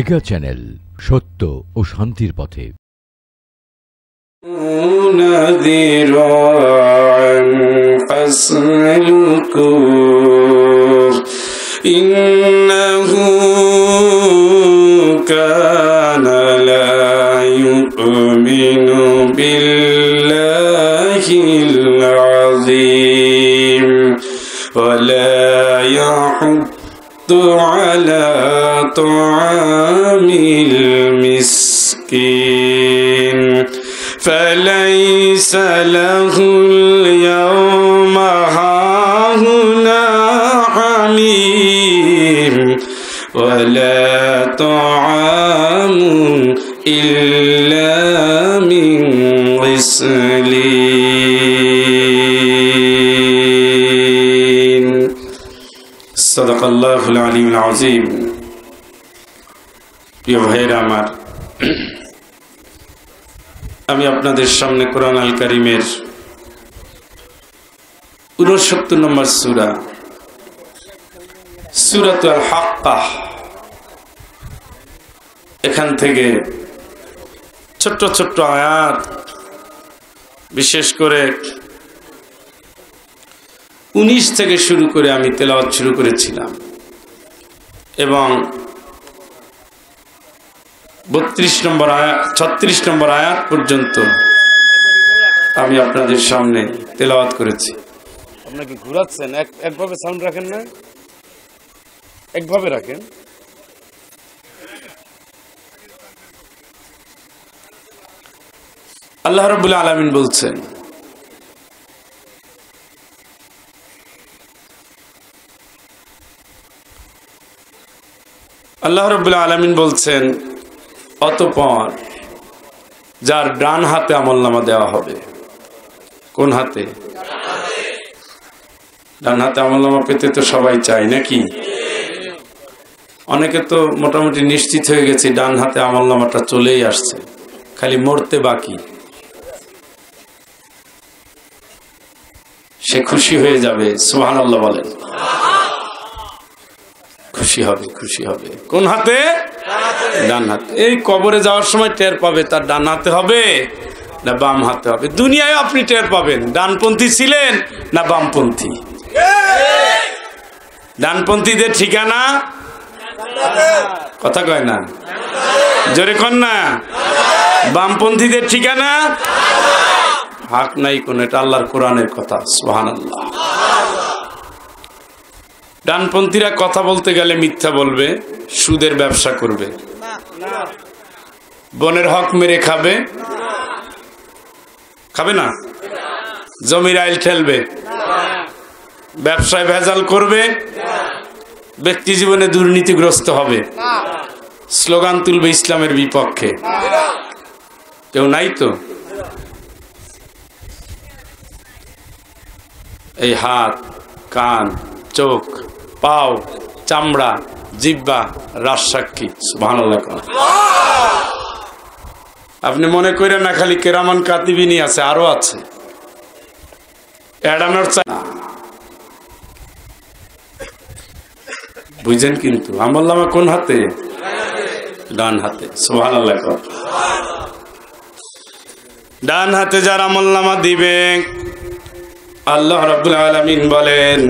Mega channel, সত্য ও শান্তির পথে। ইন্নাহু কানা লা ইউমিনু বিল্লাহিল আযীম ওয়া লা ইয়াহুদ্দু আলা তুআমিল মিসকিন فليس له اليوم هاهنا حميم ولا طعام إلا من غسلين صدق الله العلي العظيم প্রিয় ভাইরা আমার, আমি আপনাদের সামনে কোরআন আল কারীমের ৬৯ নম্বর সূরা সূরাতুল হাক্কাহ, এখান থেকে ছোট্ট ছোট্ট আয়াত, বিশেষ করে ১৯ থেকে শুরু করে আমি তেলাওয়াত শুরু করেছিলাম এবং ৩২ নম্বর আয়াত ৩৬ নম্বর আয়াত পর্যন্ত আমি আপনাদের সামনে তেলাওয়াত করেছি। আপনাকে ঘুরাচ্ছেন, একভাবে সাউন্ড রাখেন না, একভাবে রাখেন। আল্লাহ রাব্বুল আলামিন বলছেন, আল্লাহ রাব্বুল আলামিন বলছেন, অতঃপর যার ডান হাতে আমলনামা দেওয়া হবে। কোন হাতে? ডান হাতে আমলনামা পেতে তো সবাই চায় নাকি? অনেকে তো মোটামুটি নিশ্চিত হয়ে গেছে ডান হাতে আমলনামাটা চলেই আসছে, খালি মরতে বাকি। সে খুশি হয়ে যাবে, সুবহানাল্লাহ বলেন। খুশি হবে, খুশি হবে। কোন হাতে? ডান হাতে। এই কবরে যাওয়ার সময় টের পাবে তার ডান হাতে হবে না বাম হাতে হবে। দুনিয়ায় আপনি টের পাবেন ডানপন্থী ছিলেন না বামপন্থী। ডানপন্থীদের ঠিকানা কথা কয় না, জোরে কন না। বামপন্থীদের ঠিকানা হাক নাই কোন, এটা আল্লাহর কোরআনের কথা, সুবহানাল্লাহ। ডানপন্থীরা কথা বলতে গেলে মিথ্যা বলবে, সুদের ব্যবসা করবে, বনের হক মেরে খাবে, খাবে না, জমির আইল ঠেলবে, ব্যবসায় ভেজাল করবে, ব্যক্তি জীবনে দুর্নীতিগ্রস্ত হবে, স্লোগান তুলবে ইসলামের বিপক্ষে। কেউ নাই তো? এই হাত, কান, চোখ, পাও, চামড়া, জিহ্বা, রাজসাক্ষী, সুবহানাল্লাহ। আপনি মনে করেন না খালি কেরামান কাতিবিনী আছে, আরো আছে, এড়ানোর চাই না। বুঝছেন? কিন্তু আমলনামা কোন হাতে? ডান হাতে, সুবহানাল্লাহ। ডান হাতে যার আমলনামা দিবে, আল্লাহ রাব্বুল আলামিন বলেন,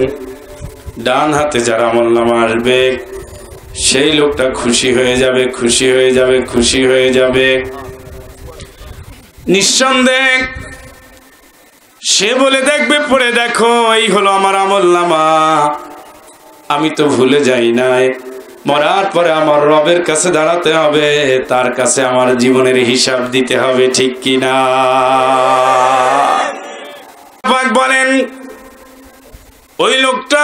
ডান হাতে যার আমলনামা আসবে সেই লোকটা খুশি হয়ে যাবে, খুশি হয়ে যাবে, খুশি হয়ে যাবে। নিঃসন্দেহে সে বলে দেখবে, পড়ে দেখো, এই হলো আমার আমলনামা, আমি তো ভুলে যাই নাই। মরার পরে আমার রবের কাছে দাঁড়াতে হবে, তার কাছে আমার জীবনের হিসাব দিতে হবে, ঠিক কিনা? বলেন, ওই লোকটা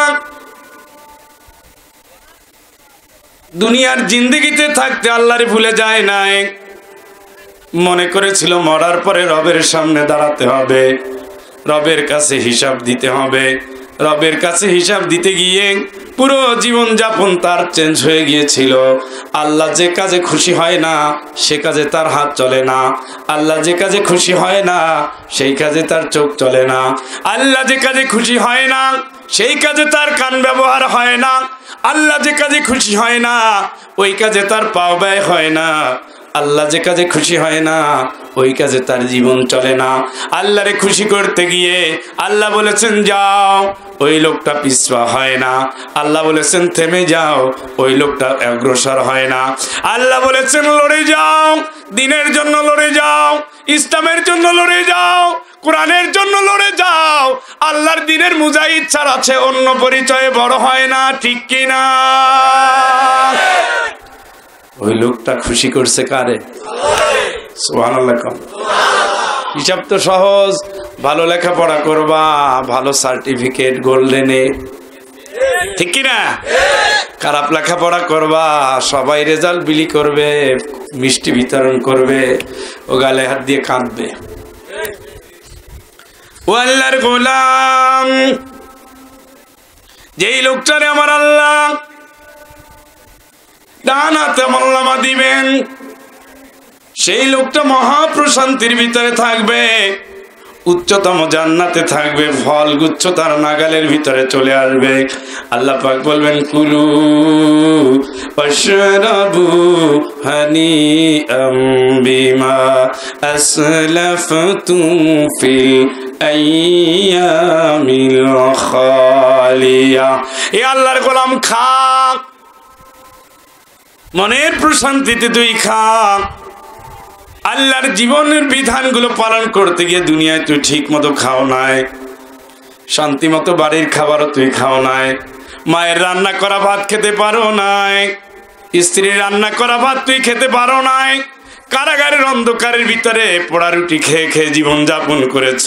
দুনিয়ার জিন্দেগিতে থাকতে আল্লাহরে ভুলে যায় নাই, মনে করেছিল মরার পরে রবের সামনে দাঁড়াতে হবে, রবের কাছে হিসাব দিতে হবে। রবের কাছে হিসাব দিতে গিয়ে পুরো জীবন যাপন তার চেঞ্জ হয়ে গিয়েছিল। আল্লাহ যে কাজে খুশি হয় না সে কাজে তার হাত চলে না, আল্লাহ যে কাজে খুশি হয় না সেই কাজে তার চোখ চলে না, আল্লাহ যে কাজে খুশি হয় না সেই কাজে তার কান ব্যবহার হয় না, আল্লাহ যে কাজে খুশি হয় না ওই কাজে তার পাও ব্যয় হয় না, আল্লাহ যে কাজে খুশি হয় না ওই কাজে তার জীবন চলে না। আল্লাহরে খুশি করতে গিয়ে আল্লাহ বলেছেন যাও, ওই লোকটা পিছপা হয় না। আল্লাহ বলেছেন থেমে যাও, ওই লোকটা অগ্রসর হয় না। আল্লাহ বলেছেন লড়ে যাও, দ্বীনের জন্য লড়ে যাও, ইসলামের জন্য লড়ে যাও, কোরআনের জন্য লড়ে যাও। আল্লাহর দ্বীনের মুজাহিদ ছাড়া আছে অন্য পরিচয়ে বড় হয় না, ঠিক কিনা? ওই লোকটা খুশি করছে কারে? সুবহানাল্লাহ। হিসাব তো সহজ, ভালো লেখাপড়া করবা, ভালো সার্টিফিকেট গোল্ডেনে, ঠিক কিনা? খারাপ লেখাপড়া করবা, সবাই রেজাল্ট বিলি করবে, মিষ্টি বিতরণ করবে, ও গালে হাত দিয়ে কাঁদবে। ও আল্লাহর গোলাম, যেই লোকটারে আমার আল্লাহ ডান হাতে আমলনামা দিবেন, সেই লোকটা মহাপ্রশান্তির ভিতরে থাকবে, উচ্চতম জান্নাতে থাকবে, ফল গুচ্ছ তার নাগালের ভিতরে চলে আসবে। আল্লাহ পাক বলবেন কুলু ওয়াশরাবু হানিআম বিমা আসলাফতুম ফিল আইয়ামিল খালিয়া। এ আল্লাহর গোলাম খা, মনের প্রশান্তিতে তুই খা। আল্লাহর জীবনের বিধানগুলো পালন করতে গিয়ে দুনিয়ায় তুই ঠিক মতো খাও নাই, শান্তি মতো বাড়ির খাবারও তুই খাও নাই, মায়ের রান্না করা ভাত খেতে পারো নাই, স্ত্রীর রান্না করা ভাত তুই খেতে পারো নাই, কারাগারের অন্ধকারের ভিতরে পোড়া রুটি খেয়ে খেয়ে জীবন যাপন করেছ।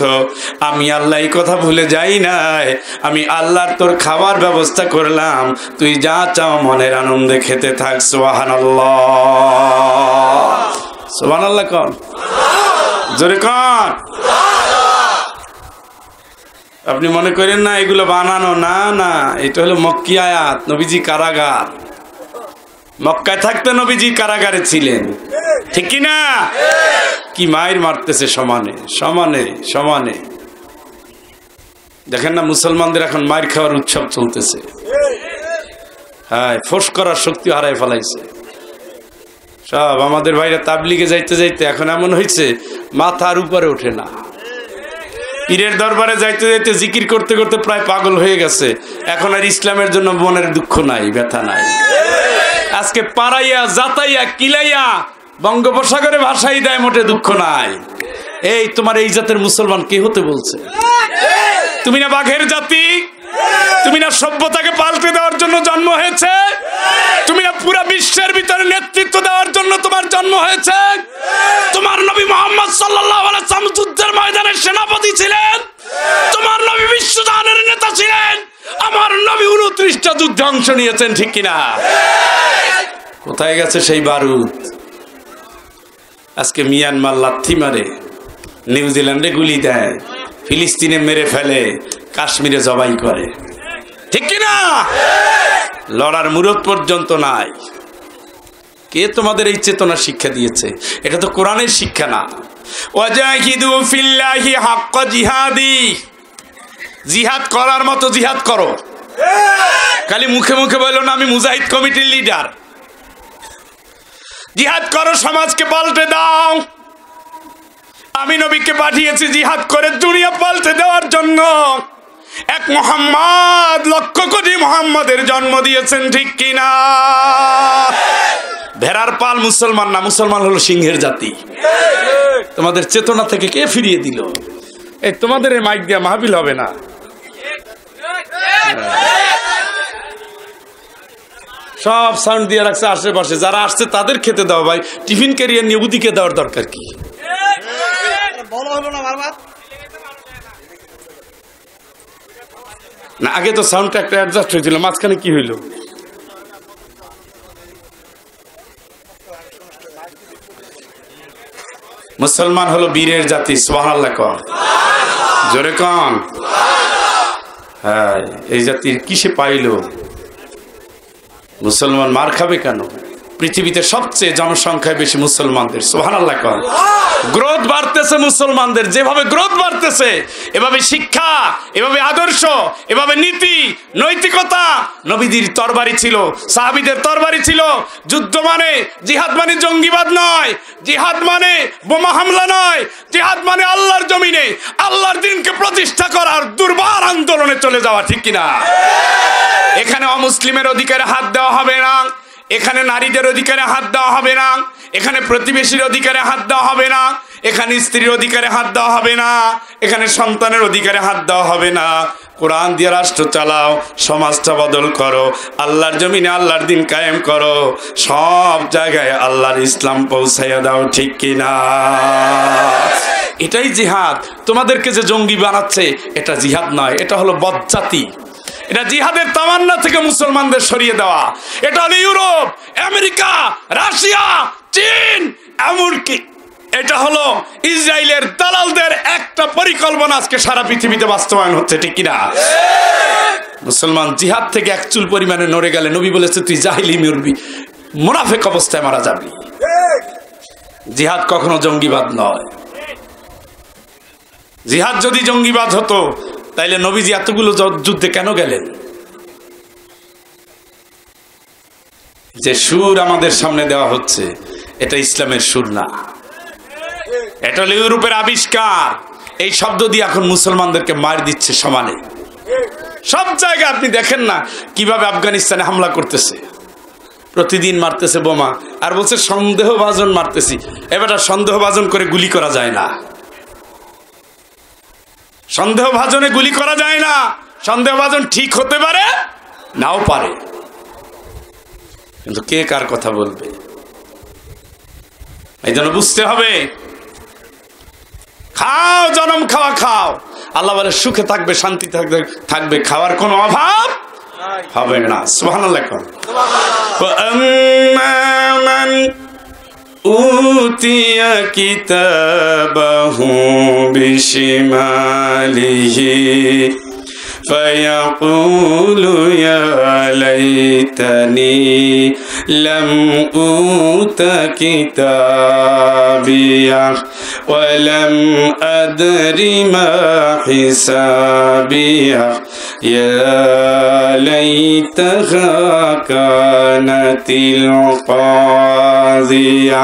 আমি আল্লাহ এই কথা ভুলে যাই নাই, আমি আল্লাহর তোর খাবার ব্যবস্থা করলাম, তুই যা চাও মনের আনন্দে খেতে থাক। সুবহানাল্লাহ, সুবহানাল্লাহ কন, জোরে কন। আপনি মনে করেন না এগুলো বানানো, না না, এটা হলো মক্কি আয়াত। নবীজি কারাগার, মক্কায় থাকতে নবীজি কারাগারে ছিলেন, ঠিক কি না? কি মায়ের মারতেছে সমানে সমানে সমানে। দেখেন না মুসলমানদের এখন মায়ের খাওয়ার উৎসব চলতেছে। হ্যাঁ, ফোর্স করার শক্তি হারাই ফেলাইছে সব। আমাদের ভাইরা তাবলিগে যাইতে যাইতে এখন এমন হয়েছে মাথার উপরে ওঠে না। পীরের দরবারে যাইতে যাইতে জিকির করতে করতে প্রায় পাগল হয়ে গেছে। এখন আর ইসলামের জন্য মনের দুঃখ নাই, ব্যথা নাই। আজকে পাড়াইয়া জাতাইয়া কিলাইয়া বঙ্গোপসাগরে ভাসাই দেয়, মোটে দুঃখ নাই। এই তোমার এই জাতের মুসলমান কে হতে বলছে? তুমি না বাঘের জাতি? তুমি না সভ্যতাকে পাল্টে দেওয়ার জন্য জন্ম হয়েছে? তুমি না পুরো বিশ্বের ভিতরে নেতৃত্ব দেওয়ার জন্য তোমার জন্ম হয়েছে? তোমার নবী মুহাম্মদ সাল্লাল্লাহু আলাইহি ওয়াসাল্লাম যুদ্ধের ময়দানে সেনাপতি ছিলেন, তোমার নবী বিশ্বজাহানের নেতা ছিলেন, আমার নবী 29টা যুদ্ধে অংশ নিয়েছেন, ঠিক কিনা? কোথায় গেছে সেই বারুদ? আজকে মিয়ানমার লাথি মারে, নিউজিল্যান্ডে গুলি দেয়, ফিলিস্তিনে মেরে ফেলে, কাশ্মীরে জবাই করে, ঠিক কিনা? লড়ার মুরত পর্যন্ত নাই। কে তোমাদের এই চেতনা শিক্ষা দিয়েছে? এটা তো কোরআনের শিক্ষা না। ওয়াজাহিদু ফিল্লাহি হাক্কা জিহাদি, জিহাদ করার মতো জিহাদ করো। খালি মুখে মুখে বলো না আমি মুজাহিদ কমিটির লিডার। জিহাদ করো, সমাজকে পাল্টে দাও। আমি নবীকে পাঠিয়েছি জিহাদ করে দুনিয়া পাল্টে দেওয়ার জন্য। এক মুহাম্মদ, লক্ষ কোটি মুহাম্মাদের জন্ম দিয়েছেন, ঠিক কিনা? ভেড়ার পাল মুসলমান না, মুসলমান হলো সিংহের জাতি। তোমাদের চেতনা থেকে কে ফিরিয়ে দিল? এই তোমাদের এই মাইক দিয়া মাহফিল হবে না। সব সাউন্ড দিয়ে রাখছে আশেপাশে, যারা আসছে তাদের খেতে দাও ভাই। টিফিন ক্যারিয়ার নিয়ে ওদিকে দেওয়ার দরকার কি? না, আগে তো সাউন্ডটা একটা অ্যাডজাস্ট হয়েছিল, মাঝখানে কি হইল? মুসলমান হলো বীরের জাতি। সুবহানাল্লাহ কন, জোরে কন। হ্যাঁ, এই জাতির কিসে পাইল? মুসলমান মার খাবে কেন? পৃথিবীতে সবচেয়ে জনসংখ্যায় বেশি মুসলমানদের, সুবহানাল্লাহ কর। গ্রোথ বাড়তেছে মুসলমানদের, যেভাবে গ্রোথ বাড়তেছে এভাবে শিক্ষা, এভাবে আদর্শ, এভাবে নীতি নৈতিকতা। নবীদের তরবারি ছিল, সাহাবীদের তরবারি ছিল। যুদ্ধ মানে, জিহাদ মানে জঙ্গিবাদ নয়, জিহাদ মানে বোমা হামলা নয়, জিহাদ মানে আল্লাহর জমিনে আল্লাহর দ্বীনকে প্রতিষ্ঠা করার দুর্বার আন্দোলনে চলে যাওয়া, ঠিক কিনা? এখানে অমুসলিমের অধিকারে হাত দেওয়া হবে না, এখানে নারীদের অধিকারে হাত দেওয়া হবে না, এখানে প্রতিবেশীর অধিকারে হাত দেওয়া হবে না, এখানে স্ত্রীর অধিকারে হাত দেওয়া হবে না, এখানে সন্তানের অধিকারে হাত দেওয়া হবে না। কোরআন দিয়ে রাষ্ট্র চালাও, সমাজটা বদল করো, আল্লাহর জমিনে আল্লাহর দ্বীন কায়েম করো, সব জায়গায় আল্লাহর ইসলাম পৌঁছাইয়া দাও, ঠিক কিনা? এটাই জিহাদ। তোমাদেরকে যে জঙ্গি বানাচ্ছে এটা জিহাদ নয়, এটা হলো বদজাতি। এটা জিহাদের তামান্না থেকে মুসলমানদের সরিয়ে দেওয়া। এটা হলো ইউরোপ, আমেরিকা, রাশিয়া, চীন, এমনকি এটা হলো ইসরায়েলের দালালদের একটা পরিকল্পনা আজকে সারা পৃথিবীতে বাস্তবায়ন হচ্ছে, ঠিক কিনা? মুসলমান জিহাদ থেকে এক চুল পরিমাণে নড়ে গেলে নবী বলেছে তুই জাহিলি মরবি, মুনাফিক অবস্থায় মারা যাবি। জিহাদ কখনো জঙ্গিবাদ নয়। জিহাদ যদি জঙ্গিবাদ হতো তাইলে নবীজি এতগুলো যুদ্ধে কেন গেলেন? যে সুর আমাদের সামনে দেওয়া হচ্ছে এটা ইসলামের সুর না, এটা হলো ইউরোপের আবিষ্কার। এই শব্দ দিয়ে এখন মুসলমানদেরকে মার দিচ্ছে সমানে। সব জায়গায় আপনি দেখেন না কিভাবে আফগানিস্তানে হামলা করতেছে, প্রতিদিন মারতেছে বোমা, আর বলছে সন্দেহভাজন মারতেছি। এবার সন্দেহভাজন করে গুলি করা যায় না, সন্দেহভাজনে গুলি করা যায় না। সন্দেহভাজন ঠিক হতে পারে, নাও পারে, কিন্তু কে কার কথা বলবে এই জন্য বুঝতে হবে। খাও, জনম খাওয়া খাও, আল্লাহ বলে সুখে থাকবে, শান্তি থাকবে, খাওয়ার কোনো অভাব হবে না। সুবহানাল্লাহ। উতিয়া কিতাবাহু বিশিমালিহি ফায়াকুলু ইয়া লাইতানি লাম উতা কিতাবিয়া ওয়া লাম আদরি মা হিসাবিয়া ইয়া লাইতাহা কানাতিল কাযিয়া।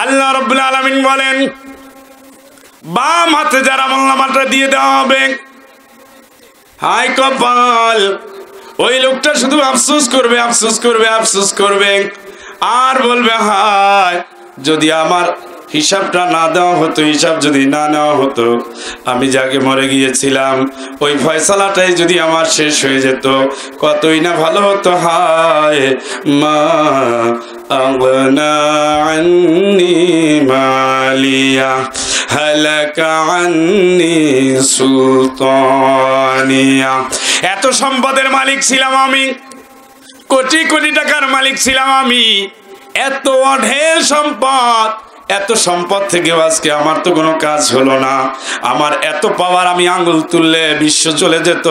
আল্লাহ রাব্বুল আলামিন বলেন বাম হাতে যার আমলনামাটা দিয়ে দেওয়া হবে, হায় কপাল, ওই লোকটা শুধু আফসোস করবে, আফসোস করবে, আফসোস করবে, আর বলবে হায় যদি আমার হিসাবটা না দেওয়া হতো, হিসাব যদি না নেওয়া হতো, আমি যাকে মরে গিয়েছিলাম ওই ফয়সালাটাই যদি আমার শেষ হয়ে যেত, কতই না ভালো হতো। হায় মা আগনা আন্নি মালিয়া হালাকা আন্নি সুলতানিয়া। এত সম্পদের মালিক ছিলাম আমি, কোটি কোটি টাকার মালিক ছিলাম আমি, এত অঢেল সম্পদ, এত সম্পদ থেকে আজকে আমার তো কোনো কাজ হলো না। আমার এত পাওয়ার, আমি আঙ্গুল তুললে বিশ্ব চলে যেত,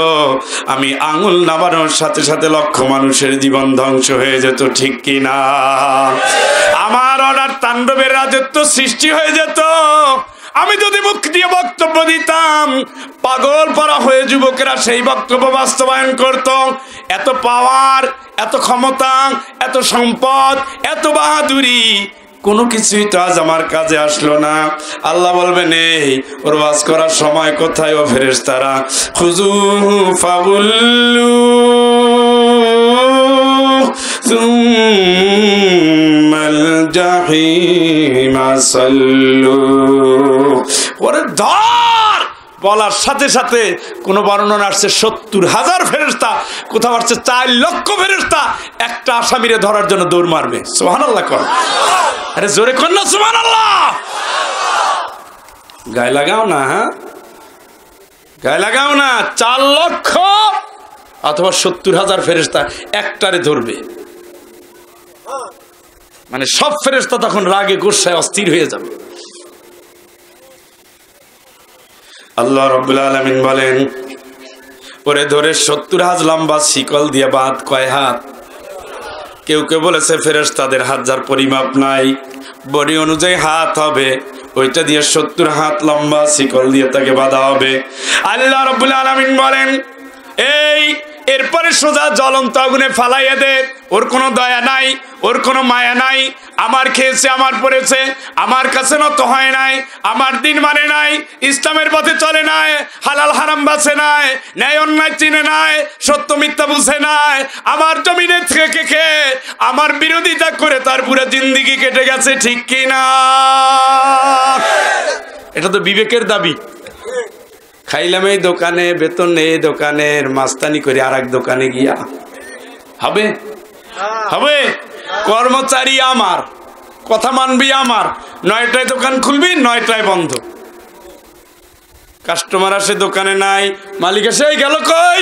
আমি আঙ্গুল নামানোর সাথে সাথে লক্ষ মানুষের জীবন ধ্বংস হয়ে যেত, ঠিক কিনা? আমার অর্ডার তাণ্ডবের রাজত্ব সৃষ্টি হয়ে যেত। আমি যদি মুখ দিয়ে বক্তব্য দিতাম, পাগল পারা হয়ে যুবকেরা সেই বক্তব্য বাস্তবায়ন করত। এত পাওয়ার, এত ক্ষমতা, এত সম্পদ, এত বাহাদুরি, কোনো কিছুই তো আজ আমার কাজে আসলো না। আল্লাহ বলবেন এই ওর ওয়াজ করার সময় কোথায়? ও ফেরেশতারা খুযুহু ফাগুল্লু সুম্মাল জাহিমা সাল্লু। ওরে ধর বলার সাথে সাথে কোন বর্ণনা আসছে ৭০,০০০ ফেরেশতা, কোথাও আসছে ৪ লক্ষ ফেরেশতা একটা আসামিরে ধরার জন্য দৌড় মারবে। সুবহানাল্লাহ কর, আরে জোরে কর না সুবহানাল্লাহ। গায়ে লাগাও না, হ্যাঁ গায়ে লাগাও না। ৪ লক্ষ অথবা ৭০,০০০ ফেরেশতা একটারে ধরবে, মানে সব ফেরেশতা তখন রাগে গোসায় অস্থির হয়ে যাবে। আল্লাহ রাব্বুল আলামিন বলেন ওরে ধরে ৭০ হাত লম্বা শিকল দিয়ে বাঁধ। কয় হাত? কেউ কেউ বলেছে ফেরেশতাদের হাত যার পরিমাপ নাই, বডি অনুযায়ী হাত হবে, ওইটা দিয়ে 70 হাত লম্বা শিকল দিয়ে তাকে বাঁধা হবে। আল্লাহ রাব্বুল আলামিন বলেন, এরপরে সোজা জ্বলন্ত আগুনে ফালাইয়া দে। ওর কোনো দয়া নাই, ওর কোনো মায়া নাই। আমার খেয়েছে, আমার পড়েছে, আমার কাছে নত হয় নাই, আমার দিন মানে নাই, ইসলামের পথে চলে নাই, হালাল হারাম বাঁচে নাই, ন্যায় অন্যায় চিনে নাই, সত্য মিথ্যা বুঝে নাই, আমার জমিনে থেকে খেয়ে আমার বিরোধিতা করে তার পুরো জিন্দেগি কেটে গেছে, ঠিক কি না? এটা তো বিবেকের দাবি। খাইলাম এই দোকানে, বেতন নেই দোকানের, মাস্তানি করে আর এক দোকানে গিয়া হবে? হবে? কর্মচারী আমার, কথা মানবি আমার, 9টায় দোকান খুলবি, 9টায় বন্ধ। কাস্টমার আসে, দোকানে নাই, মালিক এসে গেল কই?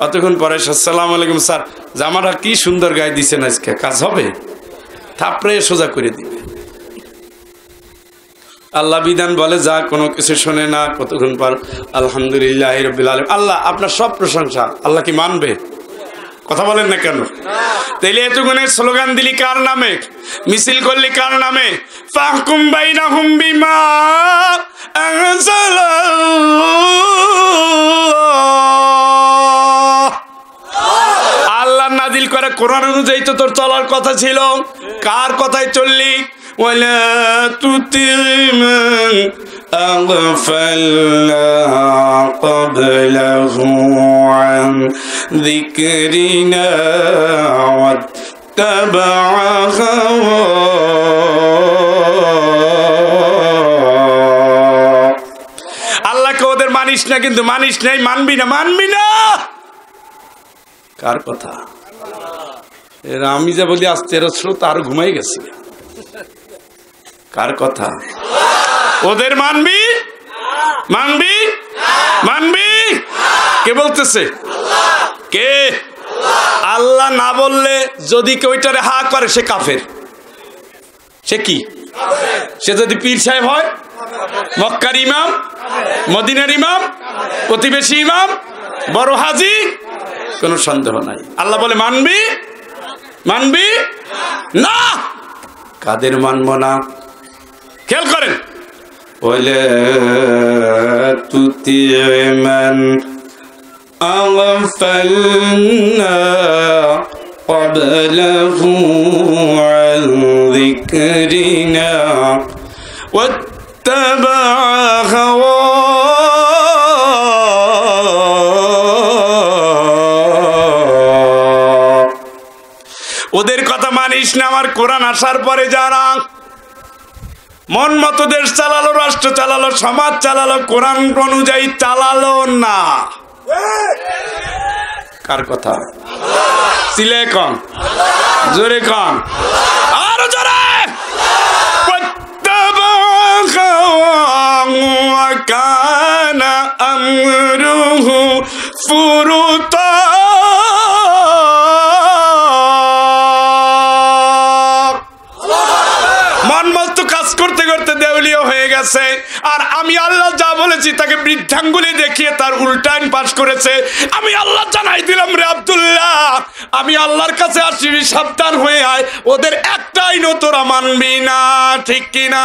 অতক্ষণ পরে আসসালামু আলাইকুম স্যার, জামাটা কি সুন্দর গায়ে দিছেন, আজকে কাজ হবে? থাপড়ে সোজা করে দিবে। আল্লাহ বিধান বলে যা, কোনো কিছু শোনে না। কতক্ষণ পর আলহামদুলিল্লাহ রাব্বিল আলামিন। আল্লাহ আপনার সব প্রশংসা। আল্লাহ কি মানবে? কথা বলেন না কেন? তাইলে এতগুণের স্লোগান দিলি কার নামে? মিছিল করলি কার নামে? ফাহকুম বাইনাহুম বিমা আনজালাল্লাহ। আল্লাহ নাজিল করে কোরআন অনুযায়ী তো তোর চলার কথা ছিল, কার কথায় চললি? ولا تطع من أغفلنا قبله عن ذكرنا واتبع هواه। আল্লাহকে ওদের মানিস না, কিন্তু মানিস নাই, মানবি না, মানবি না। কার কথা? এরা আমি যা বলি আস্তে, এরা শ্রোতা আরো ঘুমাই গেছে। কার কথা? ওদের মানবি, মানবি, মানবি। কে বলতেছে? কে? আল্লাহ না বললে যদি কেউ ওইটারে হা করে সে কাফের। সে কি? সে যদি পীর সাহেব হয়, মক্কার ইমাম, মদিনার ইমাম, প্রতিবেশী ইমাম, বড় হাজি, কোনো সন্দেহ নাই। আল্লাহ বলে মানবি, মানবি না। কাদের মানব না? খেয়াল করেন, ওয়ালা তুতি'ু মান আগফালনা ক্বাবলাহু আন যিকরিনা ওয়াত্তাবা হাওয়া। ওদের কথা মানিস না। আমার কোরআন আসার পরে যারা মন মতো দেশ চালালো, রাষ্ট্র চালালো, সমাজ চালালো, কোরআন অনুযায়ী চালালো না। কার কথা? সিলে কম, জোরে কম, আরো জোরে। কানা আমরুহু ফুরুতা। করতে করতে দেউলিয়া হয়ে গেছে। আর আমি আল্লাহ যা বলেছি তাকে বৃদ্ধাঙ্গুলি দেখিয়ে তার উল্টাইন পাস করেছে। আমি আল্লাহ জানাই দিলাম, রে আব্দুল্লাহ, আমি আল্লাহর কাছে আসি, সাবধান হয়ে আয়। ওদের একটাই নো, তোরা মানবি না, ঠিক কিনা?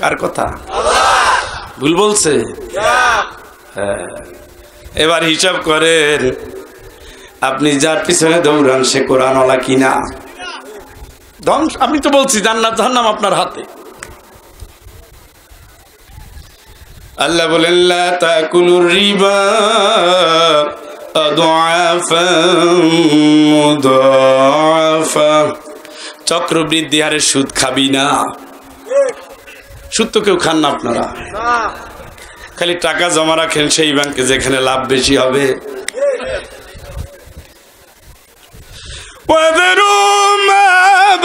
কার কথা? ভুল বলছে? হ্যাঁ। এবার হিসাব করেন, আপনি যার পিছনে দৌড়ান সে কোরআনওয়ালা কিনা? ধ্বংস। আমি তো বলছি জান্নাত জাহান্নাম আপনার হাতে। আল্লাহ বলেন লা তাকুলুর রিবা আদআফান মুদাআফা। চক্রবৃদ্ধি হারে সুদ খাবি না। সুদ তো কেউ খান না আপনারা, খালি টাকা জমা রাখেন সেই ব্যাংকে যেখানে লাভ বেশি হবে। وذروا ما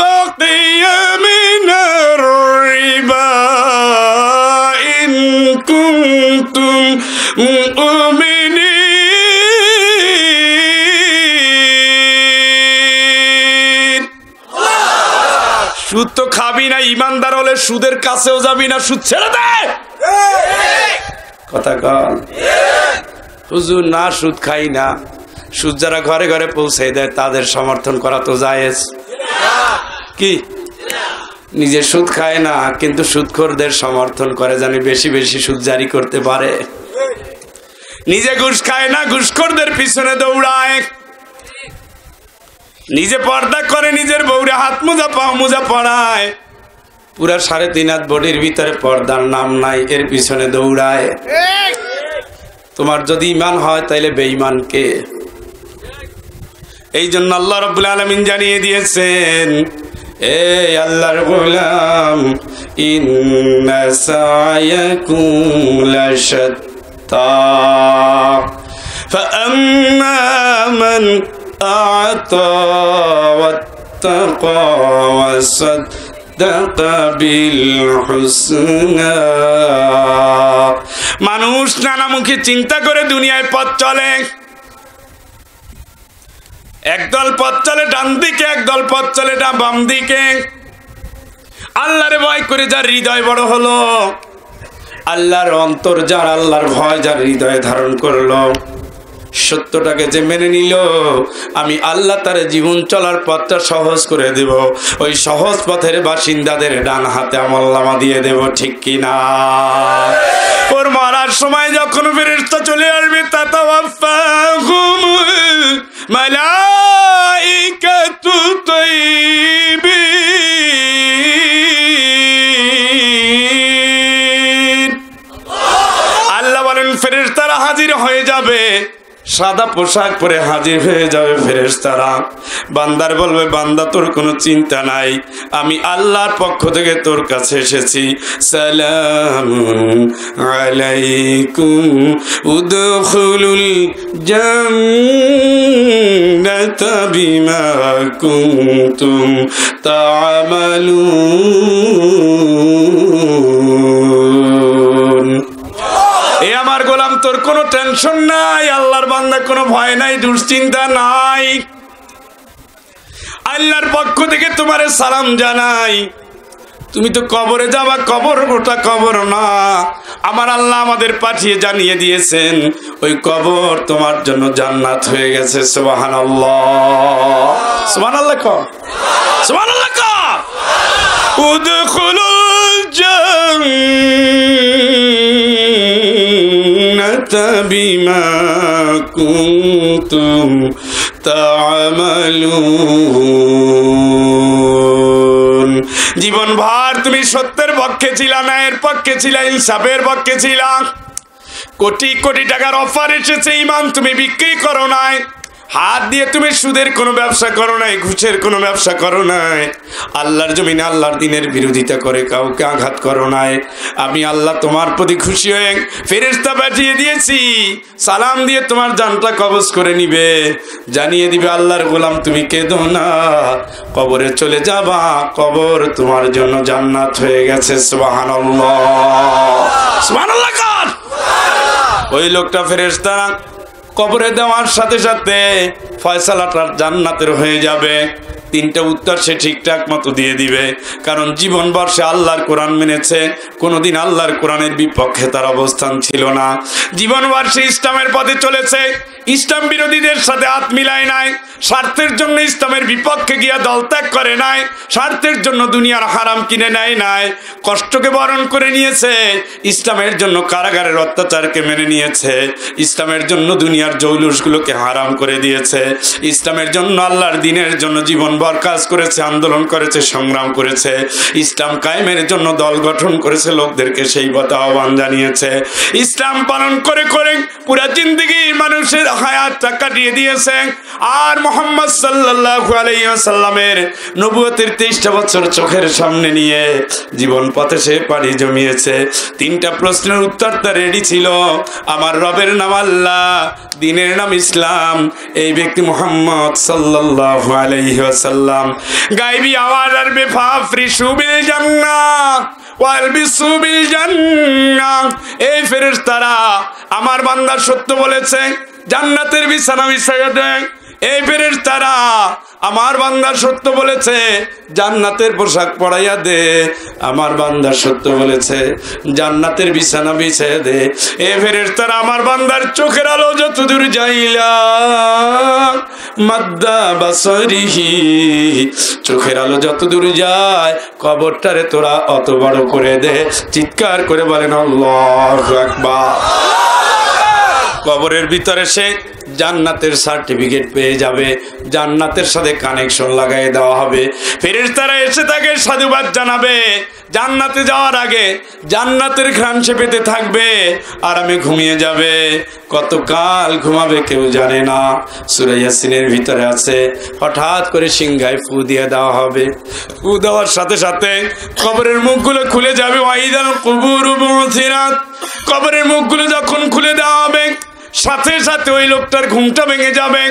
بقي من الربا إن كنتم مؤمنين। সুদ তো খাবি না, ইমানদার হলে সুদের কাছেও যাবি না, সুদ ছেড়ে দে। কথা কন। হুজুর না সুদ খাই না, সুদ যারা ঘরে ঘরে পৌঁছে দেয় তাদের সমর্থন করা তো জায়েজ কি? নিজে সুদ খায় না কিন্তু সুদখোরদের সমর্থন করে, জানি বেশি বেশি সুদ জারি করতে পারে। নিজে ঘুষ খায় না, ঘুষখোরদের পিছনে দৌড়ায়। নিজে পর্দা করে, নিজের বউরে হাত মোজা পাও মোজা পড়ায়, পুরা 3.5 হাত বডির ভিতরে পর্দার নাম নাই, এর পিছনে দৌড়ায়। তোমার যদি ঈমান হয় তাইলে বেঈমান কে? এই জন্য আল্লাহ রাব্বুল আলামিন জানিয়ে দিয়েছেন, এ আল্লাহর গোলাম, ইন্না সায়াকুম লাশাত্তা ফাআম্মা মান আ'তা ওয়াত্তাকা ওয়াসাদ্দাকা বিল হুসনা। মানুষ নানামুখী চিন্তা করে দুনিয়ায় পথ চলে। একদল পথ চলে ডান দিকে, একদল পথ চলে বাম দিকে। আল্লাহরে ভয় করে যার হৃদয় বড় হলো, আল্লাহর অন্তর যার, আল্লাহর ভয় যার হৃদয়ে ধারণ করলো, সত্যটাকে যে মেনে নিল, আমি আল্লাহ তার জীবন চলার পথটা সহজ করে দেব। ওই সহজ পথের বাসিন্দাদের ডান হাতে আমলনামা দিয়ে দেব, ঠিক কিনা? ওর মরার সময় যখন ফেরেশতা চলে আসবে, তাতাওয়াফাহুমুল মালাইকাতু তাইয়িবিন। আল্লাহ বলেন ফেরেশতারা হাজির হয়ে যাবে, সাদা পোশাক পরে হাজির হয়ে যাবে ফেরেশতারা। বান্দার বলবে, বান্দা তোর কোনো চিন্তা নাই, আমি আল্লাহর পক্ষ থেকে তোর কাছে এসেছি। সালামুন আলাইকুম উদখুলুল জান্নাতা বিমা কুনতুম তা'মালুন। এ আমার গোলাম, তোর কোনো টেনশন নাই, আল্লাহর বান্দা কোনো ভয় নাই, দুশ্চিন্তা নাই। আল্লাহর পক্ষ থেকে তোমারে সালাম জানাই। তুমি তো কবরে যাবা, কবর ওটা কবর না, আমার আল্লাহ আমাদের পাঠিয়ে জানিয়ে দিয়েছেন ওই কবর তোমার জন্য জান্নাত হয়ে গেছে। সুবহানাল্লাহ, সুবহানাল্লাহ কও, সুবহানাল্লাহ কও। উদখুলুল জান্নাতা বিমা কুনতুম তা'মালুন। জীবন ভর তুমি সত্যের পক্ষে ছিলা, ন্যায়ের পক্ষে ছিলা, ইনসাফের পক্ষে ছিলা। কোটি কোটি টাকার অফার এসেছে, ঈমান তুমি বিক্রি করো নাই। হাত দিয়ে তুমি সুদের কোনো ব্যবসা করো নাই, ঘুষের কোনো ব্যবসা করো নাই। আল্লাহর জমিনে আল্লাহর দিনের বিরোধিতা করে কাউকে আঘাত করো নাই। আমি আল্লাহ তোমার প্রতি খুশি হয়ে ফেরেশতা পাঠিয়ে দিয়েছি, সালাম দিয়ে তোমার জানটা কবজ করে নিবে, জানিয়ে দিবে আল্লাহর গোলাম তুমি কেঁদো না, কবরে চলে যাবা, কবর তোমার জন্য জান্নাত হয়ে গেছে। সুবহানাল্লাহ, সুবহানাল্লাহ কর। ওই লোকটা ফেরেশতা কবরে দেওয়ার সাথে সাথে ফয়সালাটা জান্নাতের হয়ে যাবে। 3টা উত্তর সে ঠিকঠাক মতো দিয়ে দিবে, কারণ জীবনভর সে আল্লাহর কোরআন মেনেছে, কোনোদিন আল্লাহর কোরআনের বিপক্ষে তার অবস্থান ছিল না। জীবনভর সে ইসলামের পথে চলেছে, ইসলাম বিরোধীদের সাথে হাত মিলায় নাই, স্বার্থের জন্য ইসলামের বিপক্ষে গিয়া দল ত্যাগ করে নাই, স্বার্থের জন্য দুনিয়ার হারাম কিনে নেয় নাই, কষ্টকে বরণ করে নিয়েছে, ইসলামের জন্য কারাগারের অত্যাচারকে মেনে নিয়েছে, ইসলামের জন্য দুনিয়ার জৌলুসগুলোকে হারাম করে দিয়েছে, ইসলামের জন্য আল্লাহর দ্বীনের জন্য জীবনভর কাজ করেছে, আন্দোলন করেছে, সংগ্রাম করেছে, ইসলাম কায়েমের জন্য দল গঠন করেছে, লোকদেরকে সেই পথে আহ্বান জানিয়েছে। ইসলাম পালন করে করে পুরা জিন্দেগি মানুষের হায়াতটা কাটিয়ে দিয়েছে। আর মুহাম্মদ সাল্লাল্লাহু আলাইহি ওয়াসাল্লামের নবুয়তের 23টা বছর চোখের সামনে নিয়ে জীবন পথে সে পাড়ি জমিয়েছে। 3টা প্রশ্নের উত্তর তার রেডি ছিল। আমার রবের নাম আল্লাহ, দ্বীনের নাম ইসলাম, এই ব্যক্তি মুহাম্মদ সাল্লাল্লাহু আলাইহি ওয়াসাল্লাম। গায়বী আওয়াজ আর বেফাফরিশু বিল জান্নাহ ওয়ালবিসু বিল জান্নাহ। এই ফেরেশতারা আমার বান্দা সত্য বলেছে, জান্নাতের বিছানা বিছাইয়া দেন, এই ফেরেশতারা আমার বান্দা সত্য বলেছে, জান্নাতের পোশাক পরাইয়া দে। আমার বান্দা সত্য বলেছে, জান্নাতের বিছানা বিছিয়ে দে। এ ফেরেশতারা আমার বান্দার চোখের আলো যতদূর যাইলা মাদ্দা বাসারিহি, চোখের আলো যতদূর যায় কবরটারে তোরা অত বড় করে দে। চিৎকার করে বলেন আল্লাহু আকবার। কবরের ভিতরে সে জান্নাতের সার্টিফিকেট পেয়ে যাবে, জান্নাতের সাথে কানেকশন লাগাই দেওয়া হবে। ফেরেশতারা এসে তাকে সাধুবাদ জানাবে। জান্নাতে যাওয়ার আগে জান্নাতের ঘ্রাণ সে পেতে থাকবে, আরামে ঘুমিয়ে যাবে। কতকাল ঘুমাবে কেউ জানে না। সূরা ইয়াসিনের ভিতরে আছে, হঠাৎ করে সিংহায় ফু দিয়ে দেওয়া হবে। ফু দেওয়ার সাথে সাথে কবরের মুখগুলো খুলে যাবে। ওয়াইদাল কুবুরু বুসিরাত, কবরের মুখগুলো যখন খুলে দেওয়া হবে সাথে সাথে ওই লোকটার ঘুমটা ভেঙে যাবে।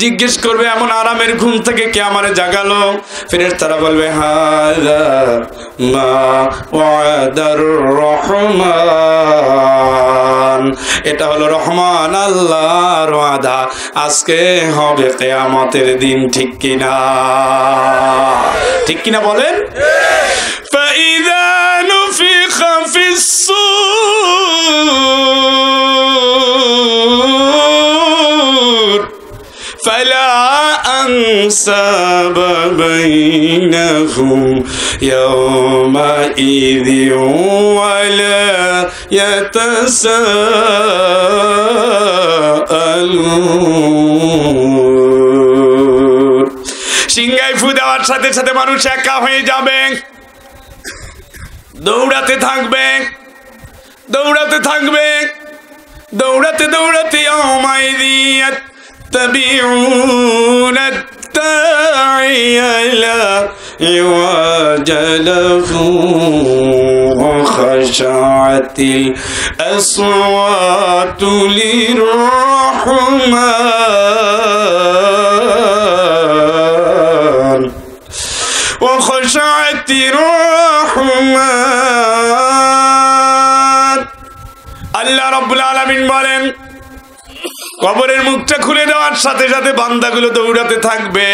জিজ্ঞেস করবে, এমন আরামের ঘুম থেকে কে আমারে জাগালো? ফেরেশতারা বলবে, হাযা মা ওয়াদার রহমান, এটা হলো রহমান আল্লাহর ওয়াদা, আজকে হবে কিয়ামতের দিন। ঠিক কিনা? ঠিক কিনা বলেন? ফাইযা নুফিখা ফিস-সূর فلا أنساب بينهم يومئذ ولا يتساءلون। সিংহায় ফু দেওয়ার সাথে সাথে মানুষ একা হয়ে যাবে, দৌড়াতে থাকবে, দৌড়াতে থাকবে, দৌড়াতে দৌড়াতে ইয়াউমাইযিন يتبعون الداعي لا عوج له وخشعت الأصوات للرحمن وخشعت الرحمن। আল্লাহ রাব্বুল আলামিন বলেন, কবরের মুখটা খুলে দেওয়ার সাথে সাথে বান্দাগুলো দৌড়াতে থাকবে।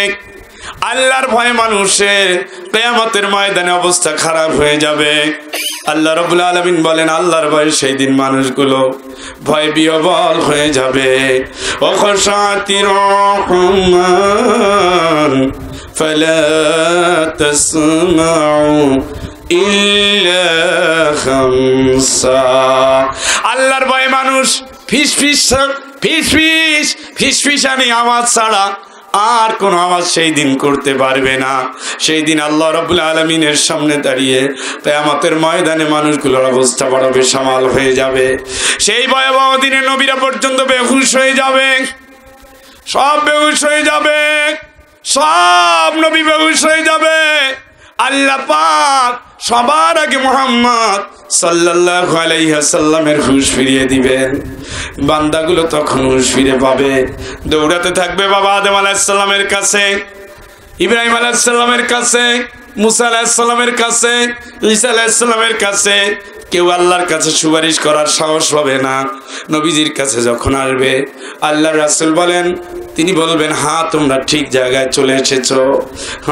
আল্লাহর ভয়ে মানুষের কিয়ামতের ময়দানে অবস্থা খারাপ হয়ে যাবে। আল্লাহ রাব্বুল আলামিন বলেন, আল্লাহর ভয়ে সেই দিন মানুষগুলো ভয় বিহ্বল হয়ে যাবে। ওয়াখাশাতির রহমান ফালা তাসমাউ ইল্লা খামসা। আল্লাহর ভয়ে মানুষ ফিস ফিস ফিস ফিস ফিস ফিসানি আওয়াজ ছাড়া আর কোন আওয়াজ সেই দিন করতে পারবে না। সেই দিন আল্লাহ রাব্বুল আলামিনের সামনে দাঁড়িয়ে কিয়ামতের ময়দানে মানুষগুলোর অবস্থা বড় বেসামাল হয়ে যাবে। সেই ভয়াবহ দিনে নবীরা পর্যন্ত বেহুশ হয়ে যাবে, সব বেহুশ হয়ে যাবে, সব নবী বেহুশ হয়ে যাবে। আল্লাহ পাক সবার আগে মুহাম্মদ সাল্লাল্লাহু আলাইহি ওয়াসাল্লামের হুঁশ ফিরিয়ে দিবেন। বান্দাগুলো তখন হুঁশ ফিরে পাবে, দৌড়াতে থাকবে বাবা আদম আলাইহিস সালামের কাছে, ইব্রাহিম আলাইহিস সালামের কাছে, মুসা আলাইহিস সালামের কাছে, ঈসা আলাইহিস সালামের কাছে। কেউ আল্লাহর কাছে সুপারিশ করার সাহস পাবে না। নবীজির কাছে যখন আসবে, আল্লাহর রাসূল বলেন, তিনি বলবেন, হ্যাঁ তোমরা ঠিক জায়গায় চলে এসেছো।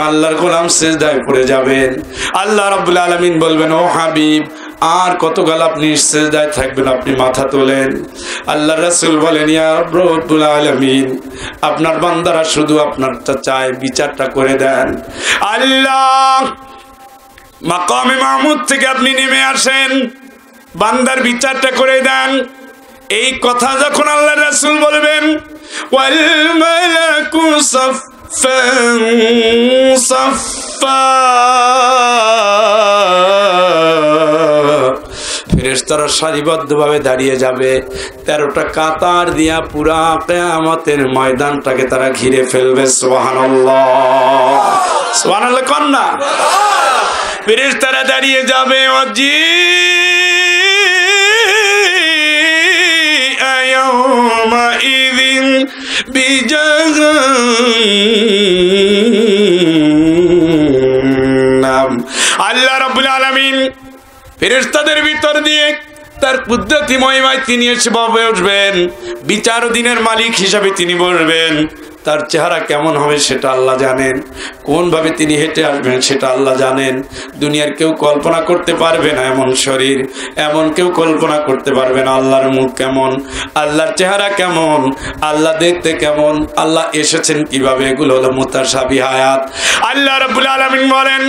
আল্লাহর গোলাম সিজদায় পড়ে যাবেন। আল্লাহ রাব্বুল আলামিন বলবেন, ও হাবিব, আর কতকাল আপনি সিজদায় থাকবেন, আপনি মাথা তোলেন। আল্লাহর রাসূল বলেন, ইয়া রাব্বুল আলামিন, আপনার বান্দারা শুধু আপনারটা চায়, বিচারটা করে দেন। আল্লাহ মাকামে মাহমুদ থেকে আপনি নেমে আসেন, বান্দার বিচারটা করে দেন। এই কথা যখন আল্লাহর রাসূল বলবেন, ওয়াল মালাকু সাফফান সাফফা, ফেরেশতারা সারিবদ্ধভাবে দাঁড়িয়ে যাবে। 13টা কাতার দিয়া পুরা কিয়ামতের ময়দানটাকে তারা ঘিরে ফেলবে। সুবহানাল্লাহ, সুবহানাল্লাহ কন্না। ফেরেশতারা দাঁড়িয়ে যাবে, অজি আয়াউমা ইযিন বিজাহান্নাম। আল্লাহ রাব্বুল আলামিন ফেরেশতাদের ভিতর দিয়ে তার কুদরতি মহিমায় তিনি এসে বসবেন, বিচার দিনের মালিক হিসাবে তিনি বসবেন। তার চেহারা কেমন হবে সেটা আল্লাহ জানেন, কোন ভাবে তিনি হেঁটে আসবেন সেটা আল্লাহ জানেন। দুনিয়ার কেউ কল্পনা করতে পারবে না এমন শরীর, এমন কেউ কল্পনা করতে পারবে না আল্লাহর মুখ কেমন, আল্লাহর চেহারা কেমন, আল্লাহ দেখতে কেমন, আল্লাহ এসেছেন কিভাবে, এগুলো হলো মুতাশাবিহ আয়াত। আল্লাহ রাব্বুল আলামিন বলেন,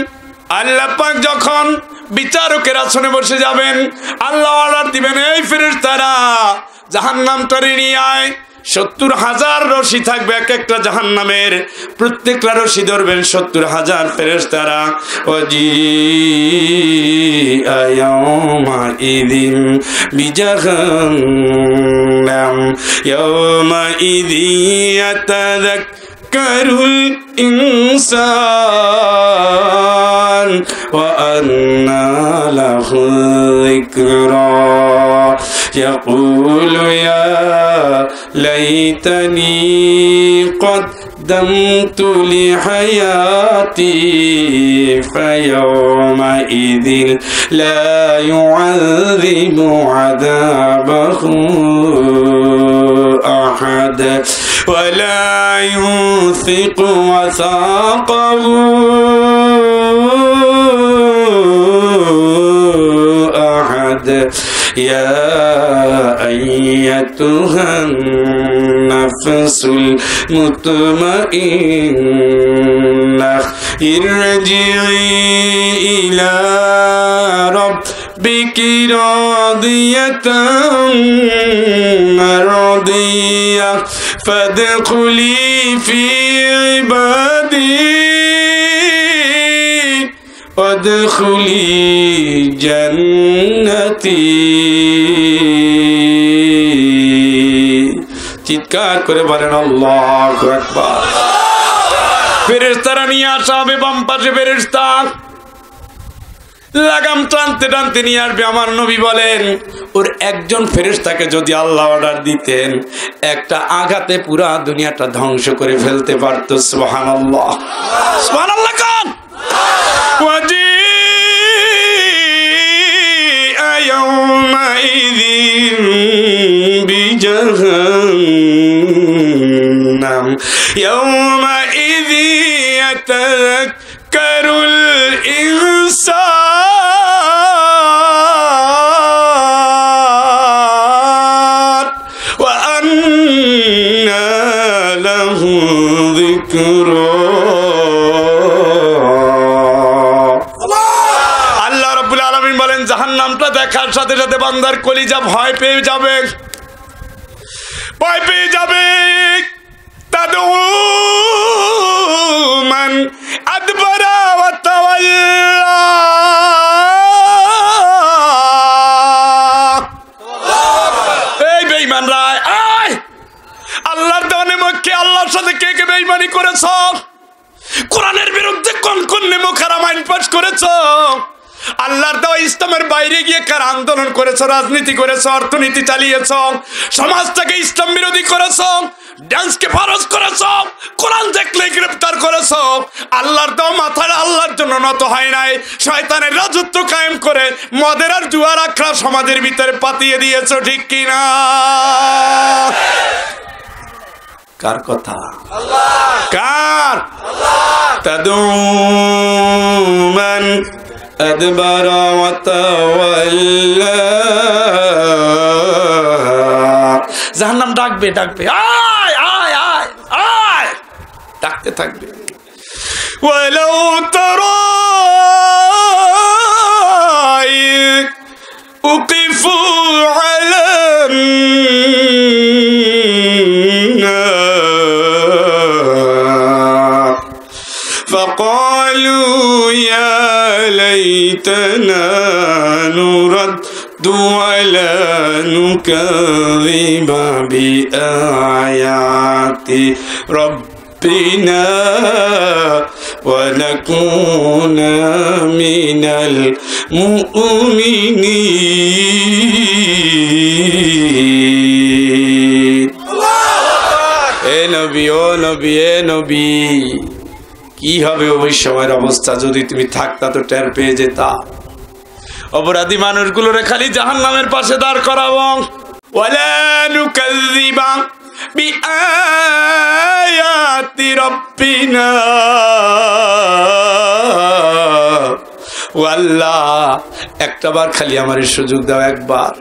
আল্লাহ পাক যখন বিচারকের আসনে বসে যাবেন, আল্লাহ অর্ডার দিবেন, এই ফেরেশতারা জাহান্নামটারে নিয়ে আয়। 70,000 রশি থাকবে এক একটা জাহান্নামের, প্রত্যেকটা রশি ধরবেন 70,000 ফেরেশতারা। ওয়াজিআ ইয়াওমাইযিন বিজাহান্নাম ইয়াওমাইযিন ইয়াতাযাক্কারুল ইনসান ওয়া আন্না লাহু যিকরা يقول يا ليتني قدمت لحياتي فيومئذ لا يعذب عذابه أحد ولا يوثق وثاقه أحد يا أيتها النفس المطمئنة ارجعي إلى ربك راضية مرضية فادخلي في عبادي وادخلي جنتي। চিৎকার করে বলেন আল্লাহু আকবার। ফেরেশতারা নিয়ে আসা হবে বাম পাশে, ফেরেশতা লাগাম টানতে টানতে নিয়ে আসবে। আমার নবী বলেন, ওর একজন ফেরেশতাকে যদি আল্লাহ অর্ডার দিতেন, একটা আঘাতে পুরা দুনিয়াটা ধ্বংস করে ফেলতে পারতো। সুবহানাল্লাহ, সুবহানাল্লাহ কোন ওয়াজিআ ইয়াওমাইযিন বিজাহান্নাম ইয়াওমাইযিন ইয়াতাযাক্কারুল ইনসান ওয়া আন্না লাহু যিকরা। জাহান্নামটা দেখার সাথে সাথে বান্দার কলিজা ভয় পেয়ে যাবে, ভয় পেয়ে যাবে। তাদউ মান আদবারা ওয়া তাওয়াল্লা। এই বেঈমানরা আয়, আল্লাহর দানে মক্কে আল্লাহর সাথে কে কে বেঈমানি করেছো, কোরআনের বিরুদ্ধে কোন কোন নেমখারাম আইন পাস করেছো, আল্লাহর দেওয়া ইসলামের বাইরে গিয়ে কার আন্দোলন করেছ, রাজনীতি করেছ, অর্থনীতি চালিয়েছ, সমাজটাকে ইসলাম বিরোধী করেছ, ডান্সকে ফরজ করেছ, কোরআন দেখলে গ্রেফতার করেছ, আল্লাহর দেওয়া মাথাটা আল্লাহর জন্য নত হয় নাই, শয়তানের রাজত্ব কায়েম করে মদের আর জুয়ার আখড়া সমাজের ভিতরে পাতিয়ে দিয়েছ, ঠিক কিনা? কার কথা? কার? তাদউ মান আদবারা ওয়া তাওয়াল্লা। জাহান্নাম ডাকবে ডাকবে, আয় আয় আয় আয়, ডাকতে থাকবে। ওয়ালাউ তারা উকিফু আলা فقالوا يا ليتنا نرد ولا نكذب بآيات ربنا ونكون من المؤمنين। এ নবী, ও নবী, এ নবী, কি হবে ওই সময়ের অবস্থা? যদি তুমি থাকতা তো টের পেয়ে যেতা। অপরাধী মানুষগুলোরে খালি জাহান্নামের পাশে দাঁড় করাবো। ওয়ালা নুকাযযিবা বিআয়াতি রাব্বিনা। ও আল্লাহ, একটাবার খালি আমার সুযোগ দাও, একবার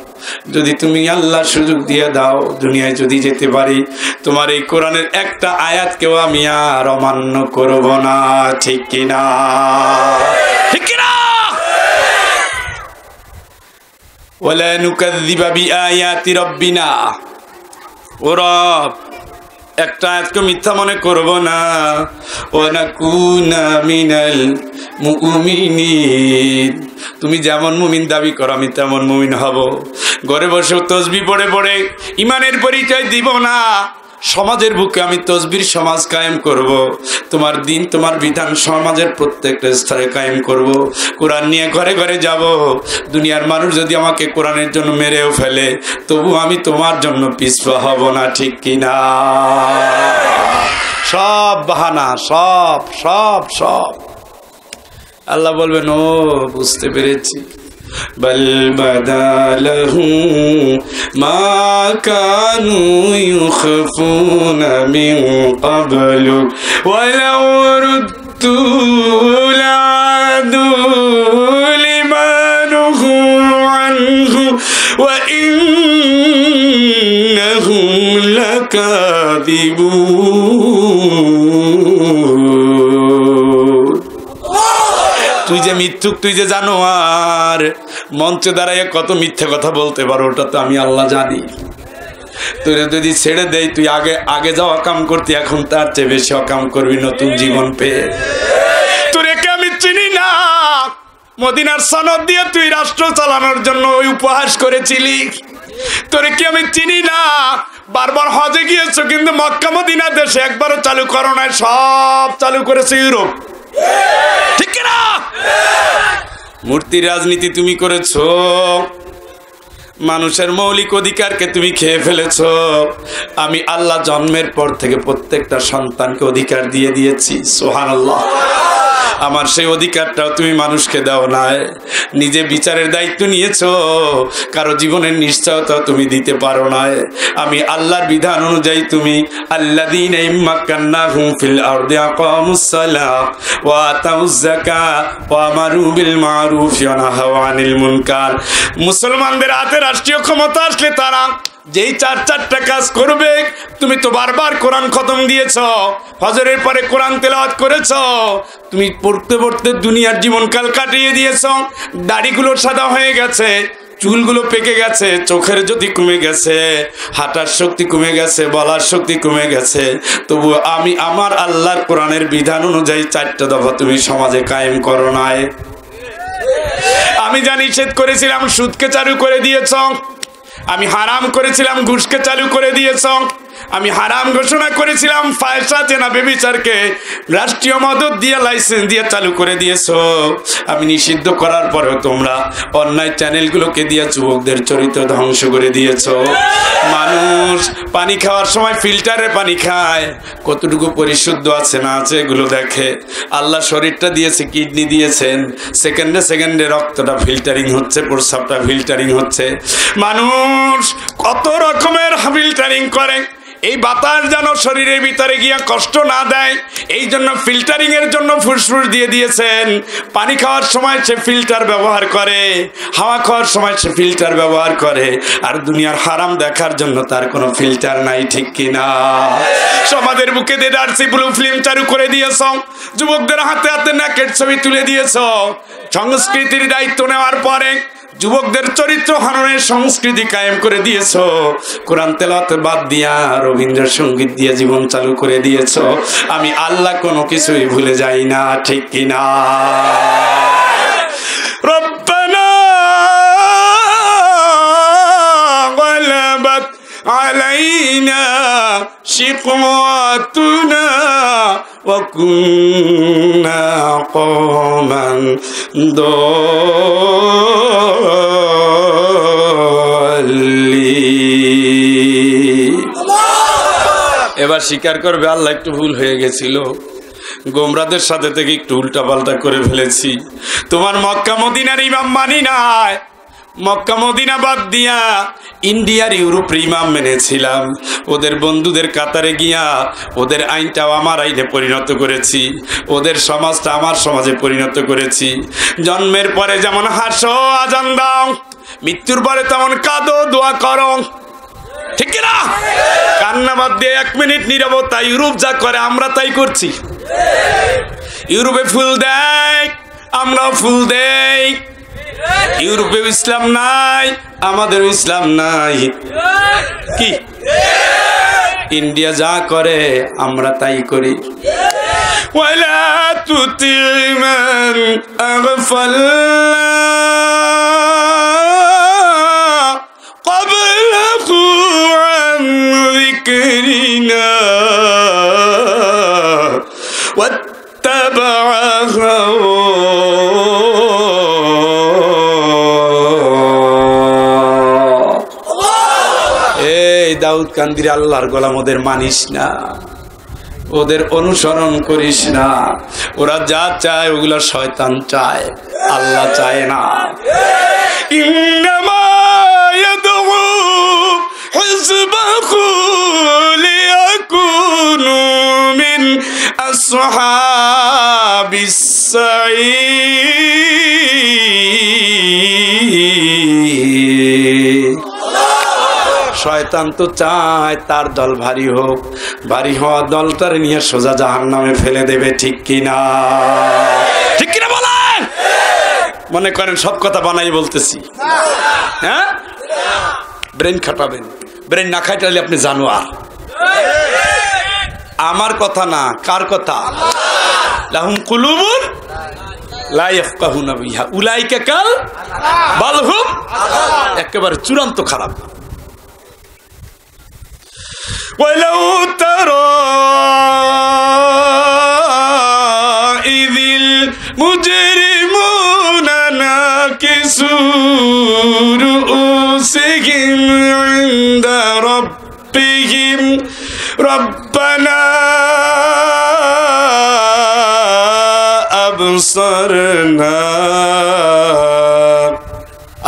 যদি তুমি আল্লাহ সুযোগ দিয়ে দাও, দুনিয়ায় যদি যেতে পারি, তোমার এই কোরআনের একটা আয়াতকেও আমি আর অমান্য করব না। ঠিক কিনা? ঠিক কিনা? ওয়ালা নুকাযযিবা বিআয়াতি রাব্বিনা। ও রব, একটা আয়াতকে মিথ্যা মনে করব না। ওয়া নাকুনা মিনাল মুমিনিন। তুমি যেমন মুমিন দাবি করো, আমি তেমন মুমিন হব। ঘরে বসে তসবিহ পড়ে পড়ে ইমানের পরিচয় দিব না। সমাজের বুকে আমি তসবির সমাজ কায়েম করব। তোমার দিন, তোমার বিধান সমাজের প্রত্যেকটা স্তরে কায়েম করব। কোরআন নিয়ে ঘরে ঘরে যাব। দুনিয়ার মানুষ যদি আমাকে কোরআনের জন্য মেরেও ফেলে, তবু আমি তোমার জন্য পিছপা হব না। ঠিক কিনা? সব বাহানা, সব সব সব। আল্লাহ বলবেন, ও বুঝতে পেরেছি। বল বাদালাহুম মা কানু ইউখফুনা মিন ক্বাবলু ওয়ালাউ রুদ্দু লা'আদু লিমা নুহু আনহু ওয়া ইন্নাহুম লাকাযিবুন। তুই যে মিথ্যুক, তুই যে জানোয়ার, মঞ্চে দাঁড়াইয়ে কত মিথ্যে কথা বলতে পারো, ওটা তো আমি আল্লাহ জানি। তুই যদি ছেড়ে দেই, তুই আগে আগে যাও অকাম করতি, এখন তার চেয়ে বেশি অকাম করবি নতুন জীবন পেয়ে। তোরে কে আমি চিনি না? মদিনার সনদ দিয়ে তুই রাষ্ট্র চালানোর জন্য ওই উপহাস করেছিলি। তোরে কি আমি চিনি না? বারবার হজে গিয়েছো, কিন্তু মক্কা মদিনা দেশে একবারও চালু করো নাই, সব চালু করেছে ইউরোপ। ঠিক না? মূর্তির রাজনীতি তুমি করেছো, মানুষের মৌলিক অধিকারকে তুমি খেয়ে ফেলেছো। আমি আল্লাহ জন্মের পর থেকে প্রত্যেকটা সন্তানকে অধিকার দিয়ে দিয়েছি। সুবহানাল্লাহ। আমার সেই অধিকারটাও তুমি মানুষকে দাও নাই। নিজে বিচারের দায়িত্ব নিয়েছো, কারো জীবনের নিশ্চয়তা তুমি দিতে পারো না। আমি আল্লাহর বিধান অনুযায়ী তুমি আল্লাযীনা ইম্মাক্কান্নাহুম ফিল আরদি আকামুস সালাহ ওয়া আতাউয যাকাত ওয়া আমারু বিল মারুফ ওয়া নাহাউ আনিল মুনকার। মুসলমানদের হাতে রাষ্ট্রীয় ক্ষমতা আসলে তারা যেই চারটা কাজ করবে। তুমি তো বারবার কোরআন খতম দিয়েছ, ফজরের পরে কোরআন তেলাওয়াত করেছ, তুমি পড়তে পড়তে দুনিয়ার জীবনকাল কাটিয়ে দিয়েছ। দাড়িগুলো সাদা হয়ে গেছে, চুলগুলো পেকে গেছে, চোখের জ্যোতি কমে গেছে, হাঁটার শক্তি কমে গেছে, বলার শক্তি কমে গেছে। তবু আমি আমার আল্লাহর কোরআনের বিধান অনুযায়ী 4টা দফা তুমি সমাজে কায়েম করো নাই। আমি যা নিষেধ করেছিলাম সুদকে চালু করে দিয়েছ। আমি হারাম করেছিলাম ঘুষকে চালু করে দিয়েছ। আমি হারাম ঘোষণা করেছিলাম ফায়সা জেনা বেবিচারকে রাষ্ট্রীয় মদত দিয়ে লাইসেন্স দিয়ে চালু করে দিয়েছো। আমি নিষিদ্ধ করার পরেও তোমরা অন্যায় চ্যানেলগুলোকে দিয়ে যুবকদের চরিত্র ধ্বংস করে দিয়েছো। মানুষ পানি খাওয়ার সময় ফিল্টারে পানি খায়, কতটুকু পরিশুদ্ধ আছে না আছে এগুলো দেখে। আল্লাহ শরীরটা দিয়েছে, কিডনি দিয়েছেন, সেকেন্ডে সেকেন্ডে রক্তটা ফিল্টারিং হচ্ছে, প্রস্রাবটা ফিল্টারিং হচ্ছে। মানুষ কত রকমের ফিল্টারিং করে, এই বাতাস যেন শরীরের ভিতরে গিয়া কষ্ট না দেয়, এই জন্য ফিল্টারিং এর জন্য ফুসফুস দিয়ে দিয়েছেন। পানি খাওয়ার সময় সে ফিল্টার ব্যবহার করে, হাওয়া খাওয়ার সময় সে ফিল্টার ব্যবহার করে, আর দুনিয়ার হারাম দেখার জন্য তার কোনো ফিল্টার নাই। ঠিক কিনা? সমাজের বুকে দেদারসি ব্লু ফিল্ম চালু করে দিয়েছ, যুবকদের হাতে হাতে নেকেট ছবি তুলে দিয়েছ। সংস্কৃতির দায়িত্ব নেওয়ার পরে যুবকদের চরিত্র হননের সংস্কৃতি কায়েম করে দিয়েছো। কোরআন তেলাওয়াত বাদ দিয়া রবীন্দ্রসঙ্গীত দিয়ে জীবন চালু করে দিয়েছো। আমি আল্লাহ কোনো কিছুই ভুলে যাই না। ঠিক কিনা? রব্বানা গলাবাত আলাইনা শিকওয়াতুনা ওয়া কুন্না কওমান এবার স্বীকার করবে আল্লাহ একটু ভুল হয়ে গেছিল, গোমরাদের সাথে থেকে একটু উল্টা পাল্টা করে ফেলেছি। তোমার মক্কা মদিনার ইমাম মানি নাই, মক্কা মদিনা বাদ দিয়া ইন্ডিয়ার ইউরোপের ইমাম মেনেছিলাম। ওদের বন্ধুদের কাতারে গিয়া ওদের আইনটাও আমার আইনে পরিণত করেছি, ওদের সমাজটা আমার সমাজে পরিণত করেছি। জন্মের পরে যেমন হাসো আজান দাও, মৃত্যুর পরে তেমন কাঁদো দোয়া করো, ঠিক না? কান্না বাদ দিয়ে 1 মিনিট নীরবতা। ইউরোপ যা করে আমরা তাই করছি। ইউরোপে ফুল দেয়, আমরাও ফুল দেই। ইউরোপে ইসলাম নাই, আমাদের ইসলাম নাই। কি ইন্ডিয়া যা করে আমরা তাই করি। ওয়ালা তুতিমান আগফাল্লা ক্বাবলাহু আন যিকরিনা ওয়াত্তাবা দাউদ কান্দির আল্লাহর গোলাম ওদের মানিস না, ওদের অনুসরণ করিস না। ওরা যা চায় ওগুলো শয়তান চায়, আল্লাহ চায় না। ইন্নামা ইয়াদউ হিজবাহু লিয়াকুনু মিন আসহাবিস সাঈর। শয়তান তো চায় তার দল ভারী হোক, ভারী হওয়া দলটার নিয়ে সোজা জাহান্নামে ফেলে দেবে, ঠিক কিনা? ঠিক কিনা বলেন? মনে করেন সব কথা বানাই বলতেছি, হ্যাঁ? ব্রেন খাটাবেন, ব্রেন না খাটালে আপনি জানোয়ার। আমার কথা না, কার কথা? লাহুম কুলুবুন লা ইয়াফকাহুনা বিহা উলাইকা কাল বালহুম, একেবারে চূড়ান্ত খারাপ। ولو ترى إذ المجرمون ناكسوا رؤوسهم عند ربهم ربنا أبصرنا।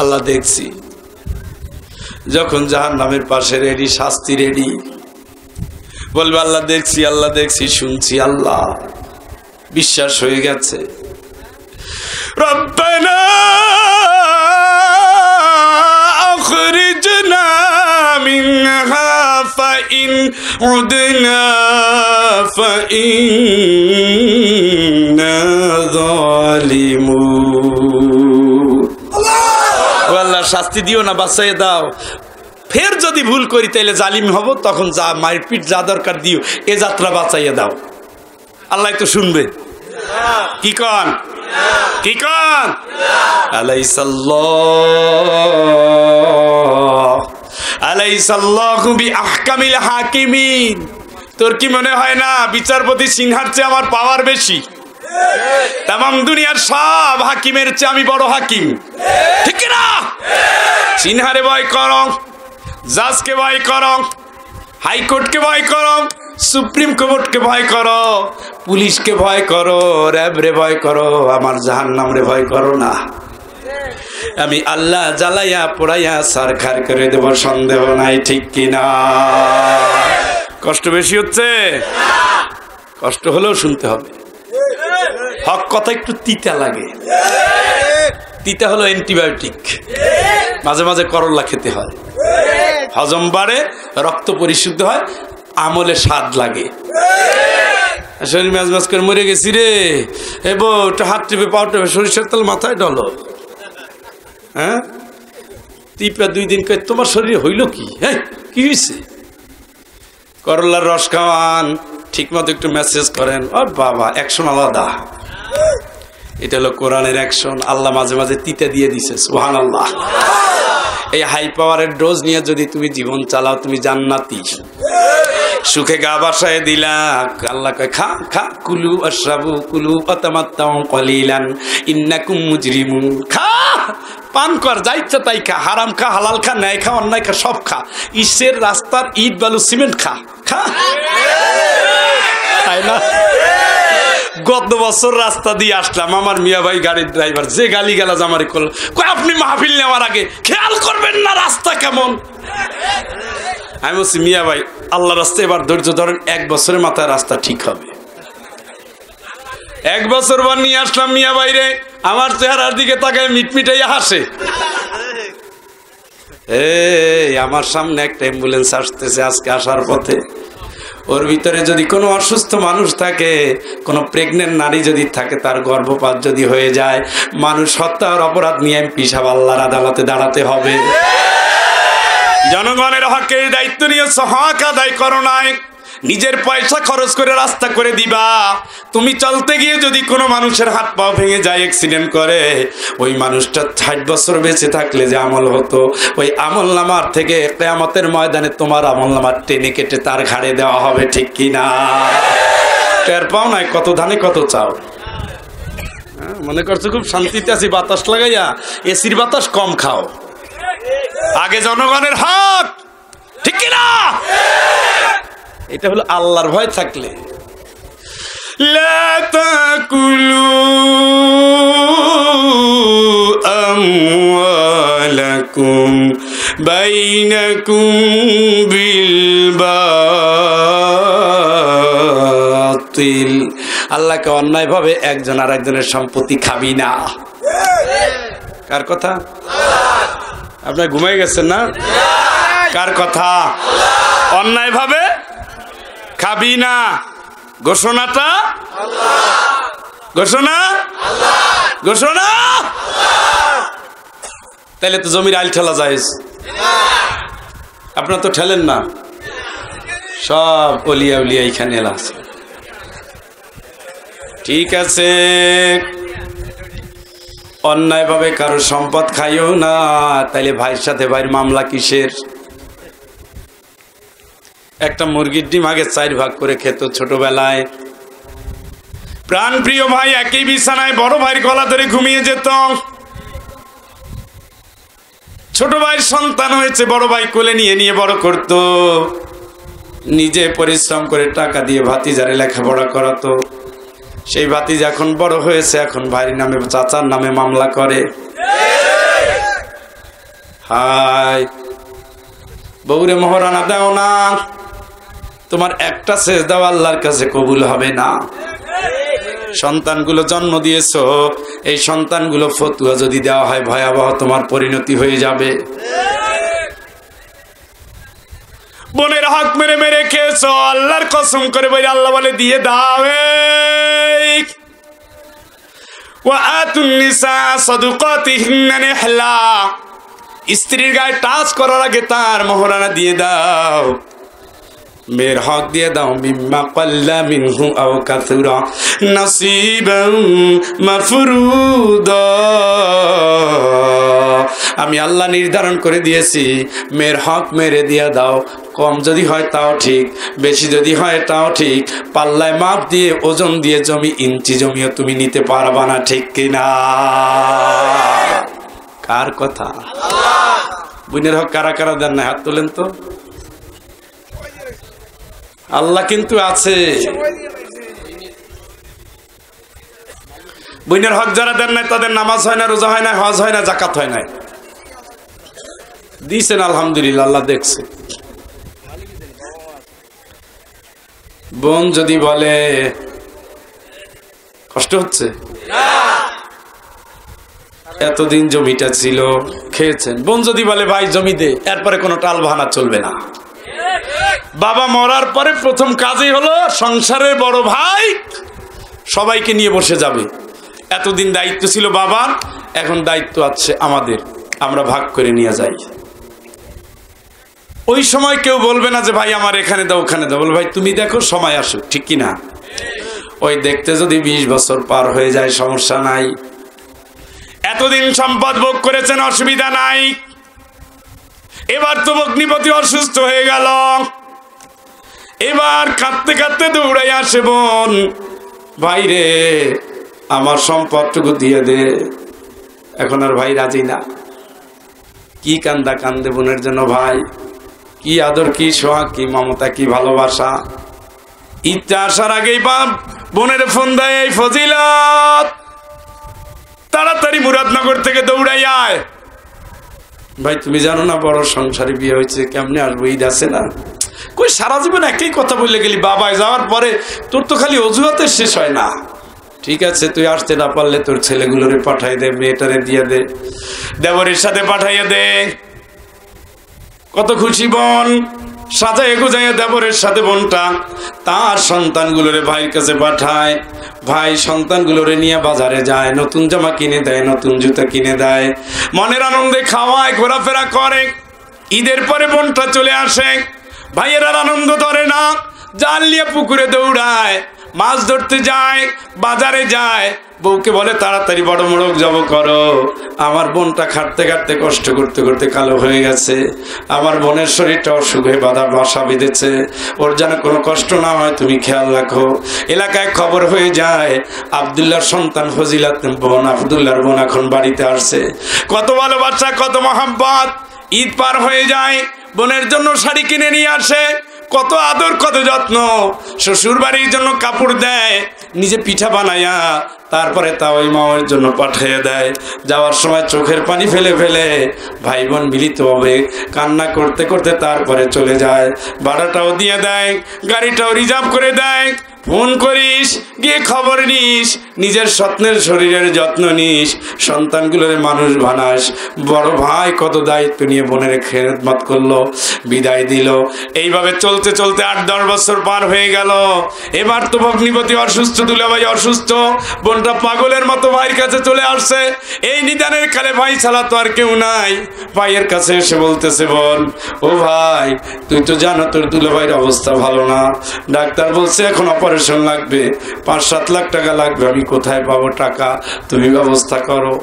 আল্লাহ দেখছি যখন জাহান্নামের পাশে রেডি, শাস্তি রেডি, বলবে আল্লাহ দেখছি, আল্লাহ দেখছি, শুনছি, আল্লাহ বিশ্বাস হয়ে গেছে। রব্বানা আখরিজনা মিনহা ফাইন উদনা ফাইন্না যালিমুন। আল্লাহ শাস্তি দিও না, বাঁচাইয়ে দাও। ফের যদি ভুল করি তাহলে জালিম হব, তখন যা মারপিট যা দরকার দিও, এ যাত্রা বাঁচাইয়া দাও। আল্লাহ তো শুনবে। কি কন, কি কন? আলাইসাল্লাহু বিআহকামিল হাকিমিন। তোর কি মনে হয় না বিচারপতি সিনহার চেয়ে আমার পাওয়ার বেশি? তামাম দুনিয়ার সব হাকিমের চেয়ে আমি বড় হাকিম, ঠিক না? সিনহারে ভয় করো, জাজকে ভয় করো, হাইকোর্টকে ভয় করো, সুপ্রিম কোর্টকে ভয় করো, পুলিশকে ভয় করো, র্যাবরে ভয় করো, আমার জাহান্নামরে ভয় করো না। আমি আল্লাহ জ্বালাইয়া পোড়াইয়া সারখার করে দেব, সন্দেহ নাই, ঠিক কিনা? কষ্ট বেশি হচ্ছে? কষ্ট হলেও শুনতে হবে। হক কথা একটু তিতা লাগে, তিতা হলো অ্যান্টিবায়োটিক। মাঝে মাঝে করলা খেতে হয়, হজম বাড়ে, রক্ত পরিশুদ্ধ হয়, আমলে স্বাদ লাগে। শরীর মাঝ মাঝ করে মরে গেছি রে, এবো একটু হাত টিপে পাও টিপে সরিষার তেল মাথায় ডলো, হ্যাঁ টিপে 2 দিন কে তোমার শরীরে হইল কি? হ্যাঁ কি হয়েছে? করলার রস খাওয়ান, ঠিক মতো একটু মেসেজ করেন, ও বাবা অ্যাকশন আলাদা। এটা হলো কোরআনের অ্যাকশন। আল্লাহ মাঝে মাঝে তিতে দিয়ে দিছে, সুবহানাল্লাহ। এই হাই পাওয়ারের ডোজ নিয়ে যদি তুমি জীবন চালাও, তুমি জান্নাতি। সুখে গা বাসায় দিলা, আল্লাহ কয় খা খা, কুলু আশরাবু কুলু ওয়াতামাত্তাউ কলিলান ইন্নাকুম মুজরিমুন। খা, পান কর, যা ইচ্ছা তাই খা, হারাম খা, হালাল খা, ন্যায় খা, অন্যায় খা, সব খা। ঈশ্বরের রাস্তার ইট বালু সিমেন্ট খা, খা, তাই না? গত বছর রাস্তা দিয়ে আসলাম, আমার মিয়া ভাই গাড়ির ড্রাইভার যে গালি গালাজ আমারে করলো, কই আপনি মাহফিল নেওয়ার আগে খেয়াল করবেন না রাস্তা কেমন? আমি বলছি মিয়া ভাই আল্লাহ রাস্তা এবার ধৈর্য ধরেন, 1 বছরের মাথায় রাস্তা ঠিক হবে। 1 বছর পর নিয়ে আসলাম মিয়া ভাইরে, আমার চেহারার দিকে তাকায় মিটমিটাইয়া হাসে। আমার সামনে একটা অ্যাম্বুলেন্স আসতেছে আজকে আসার পথে, ওর ভিতরে যদি কোনো অসুস্থ মানুষ থাকে, কোনো প্রেগনেন্ট নারী যদি থাকে, তার গর্ভপাত যদি হয়ে যায়, মানুষ হত্যার অপরাধ নিয়ে এমপি সাহেব আল্লাহর আদালতে দাঁড়াতে হবে। জনগণের হকের দায়িত্ব নিয়েছো, হক আদায় করো নাই, নিজের পয়সা খরচ করে রাস্তা করে দিবা। তুমি চলতে গিয়ে যদি কোনো মানুষের হাত পা ভেঙে যায়, অ্যাক্সিডেন্ট করে, ওই মানুষটা 60 বছর বেঁচে থাকলে যে আমল হতো, ওই আমল নামার থেকে কিয়ামতের ময়দানে তোমার আমল নামার টেনে কেটে তার ঘাড়ে দেওয়া হবে, ঠিক কিনা? টের পাও নাই কত ধানে কত চাও। মনে করছো খুব শান্তিতে আছি, বাতাস লাগাইয়া, এসির বাতাস কম খাও। আগে জনগণের হক, ঠিক কিনা? এটা হলো আল্লাহর ভয় থাকলে। লা তাকুলু আমওয়ালাকুম বাইনাকুম বিল বাতিল। আল্লাহকে অন্যায়ভাবে একজন আর একজনের সম্পত্তি খাবি না। কার কথা? আপনার ঘুমাই গেছেন না? কার কথা? অন্যায় ভাবে খাবি না। ঘোষণাটা ঘোষণা ঘোষণা। তাইলে তো জমির আইল ঠেলা যায়, আপনার তো ঠেলেন না। সব অলিয়া উলিয়া এখানে এলা আছে, ঠিক আছে। অন্যায় ভাবে কারো সম্পদ খাইও না। তাইলে ভাইয়ের সাথে ভাইয়ের মামলা কিসের? একটা মুরগির ডিম আগে 4 ভাগ করে খেত ছোটবেলায়। প্রাণ প্রিয় ভাই একই বিছানায় বড় ভাইয়ের গলা ধরে ঘুমিয়ে যেত। ছোট ভাইয়ের সন্তান হয়েছে, বড় ভাই কোলে নিয়ে নিয়ে বড় করত, নিজে পরিশ্রম করে টাকা দিয়ে ভাতিজারে লেখাপড়া করাতো। সেই ভাতিজা এখন বড় হয়েছে, এখন ভাইয়ের নামে চাচার নামে মামলা করে। হাই বউরে মহারানা দাও না, তোমার একটা সেজদাও আল্লাহর কাছে কবুল হবে না। সন্তানগুলো জন্ম দিয়েছো, এই সন্তানগুলো ফতুয়া যদি দেওয়া হয় ভয়াবহ তোমার পরিণতি হয়ে যাবে। বোনের হক মেরে মেরে খেয়েছো, আল্লাহর কসম করে বলি, আল্লাহ বলে দিয়ে দাও। স্ত্রীর গায়ে টাচ করার আগে তার মোহরানা দিয়ে দাও, মেয়ের হক দিয়ে দাও। মিম্মা কাল্লা মিনহু আও কাসুরা নাসিবান মাফরুদা। আমি আল্লাহ নির্ধারণ করে দিয়েছি, মেয়ের হক মেরে দিয়ে দাও। কম যদি হয় তাও ঠিক, বেশি যদি হয় তাও ঠিক। পাল্লায় মাপ দিয়ে ওজন দিয়ে জমি, ইঞ্চি জমিও তুমি নিতে পারবা না, ঠিক কিনা? কার কথা? বোনের হক কারা কারা দেন না? হাত তোলেন তো। আল্লাহ কিন্তু আছে। বোনের হক যারা দেন নাই তাদের নামাজ হয় না, রোজা হয় না, হজ হয় না, যাকাত হয় না। দিয়েছেন আলহামদুলিল্লাহ, আল্লাহ দেখছে। বোন যদি বলে কষ্ট হচ্ছে, এতদিন জমিটা ছিল খেয়েছেন, বোন যদি বলে ভাই জমি দে, এরপরে কোনো টাল বাহানা চলবে না। বাবা মরার পরে প্রথম কাজই হলো সংসারের বড় ভাই সবাইকে নিয়ে বসে যাবে। এতদিন দায়িত্ব ছিল বাবার, এখন দায়িত্ব আছে আমাদের, আমরা ভাগ করে নিয়ে যাই। ওই সময় কেউ বলবে না যে ভাই আমার এখানে দাও ওখানে দাও, বল ভাই তুমি দেখো সময় আসুক, ঠিক কিনা? ওই দেখতে যদি 20 বছর পার হয়ে যায় সমস্যা নাই। এতদিন সম্পদ ভোগ করেছেন, অসুবিধা নাই। এবার তো ভগ্নিপতি অসুস্থ হয়ে গেল, এবার কাঁদতে কাঁদতে দৌড়াই আসে বোন, ভাই রে আমার সম্পদটুকু দিয়ে দে। এখন আর ভাই রাজি না। কি কান্দা কান্দে বোনের জন্য ভাই, কি আদর, কি সোহাগ, কি মমতা, কি ভালোবাসা। ঈদটা আসার আগেই বাপ বোনের ফোন দেয়, এই ফজিলত তাড়াতাড়ি মুরাদনগর থেকে দৌড়াই আয়। ভাই তুমি জানো না বড় সংসারে বিয়ে হয়েছে, কেমনে আসবো, ঈদ আছে না। কই সারা জীবন একই কথা বললে গেলি, বাবায় যাওয়ার পরে তোর তো খালি অজুহাতে শেষ হয় না। ঠিক আছে তুই আসতে না পারলে তোর ছেলেগুলোরে পাঠাই দে, মেয়েটারে দিয়ে দে, দেবরের সাথে পাঠাইয়া দে। কত খুশি বোন, সাজায় গুজাইয়া দেবরের সাথে বোনটা তার সন্তানগুলোরে ভাইয়ের কাছে পাঠায়। ভাই সন্তানগুলোরে নিয়ে বাজারে যায়, নতুন জামা কিনে দেয়, নতুন জুতা কিনে দেয়, মনের আনন্দে খাওয়ায়, ঘোরাফেরা করে। ঈদের পরে বোনটা চলে আসে, ভাইয়ের আর আনন্দ ধরে না, জাল নিয়ে পুকুরে দৌড়ায়, মাছ ধরতে যায়, বাজারে যায়। বউকে বলে তাড়াতাড়ি বড় মোড়ক জব করো, আমার বোনটা খাটতে খাটতে কষ্ট করতে করতে কালো হয়ে গেছে, আমার বোনের শরীরটা অসুখ হয়ে বাসা বেঁধেছে, ওর যেন কোনো কষ্ট না হয় তুমি খেয়াল রাখো। এলাকায় খবর হয়ে যায় আব্দুল্লাহর সন্তান ফজিলাত বোন, আব্দুল্লাহর বোন এখন বাড়িতে আসছে। কত ভালোবাসা, কত মহাব্বত। ঈদ পার হয়ে যায়, বোনের জন্য শাড়ি কিনে নিয়ে আসে, কত আদর, কত যত্ন। শ্বশুর বাড়ির জন্য কাপড় দেয়, নিজে পিঠা বানাইয়া তারপরে তা ওই মায়ের জন্য পাঠিয়ে দেয়। যাওয়ার সময় চোখের পানি ফেলে ফেলে ভাই বোন মিলিত হবে, কান্না করতে করতে তারপরে চলে যায়। ভাড়াটাও দিয়ে দেয়, গাড়িটাও রিজার্ভ করে দেয়। ফোন করিস, গিয়ে খবর নিস, নিজের স্বপ্নের শরীরের যত্ন নিস, সন্তানগুলোর মানুষ বানাস। বড় ভাই কত দায়িত্ব নিয়ে বোনের খেদমত করলো, বিদায় দিল। এইভাবে চলতে চলতে 8-10 বছর পার হয়ে গেল। এবার তো ভগ্নিপতি অসুস্থ, দুলাভাই অসুস্থ, বোনটা পাগলের মতো ভাইয়ের কাছে চলে আসছে। এই নিদানের কালে ভাই ছাড়া তো আর কেউ নাই। ভাইয়ের কাছে এসে বলতেছে, বোন ও ভাই তুই তো জানো তোর দুলাভাইয়ের অবস্থা ভালো না, ডাক্তার বলছে এখন অপারেশন লাগবে, 5-7 লাখ টাকা লাগবে, আমি কোথায় পাবো টাকা, তুমি ব্যবস্থা করো।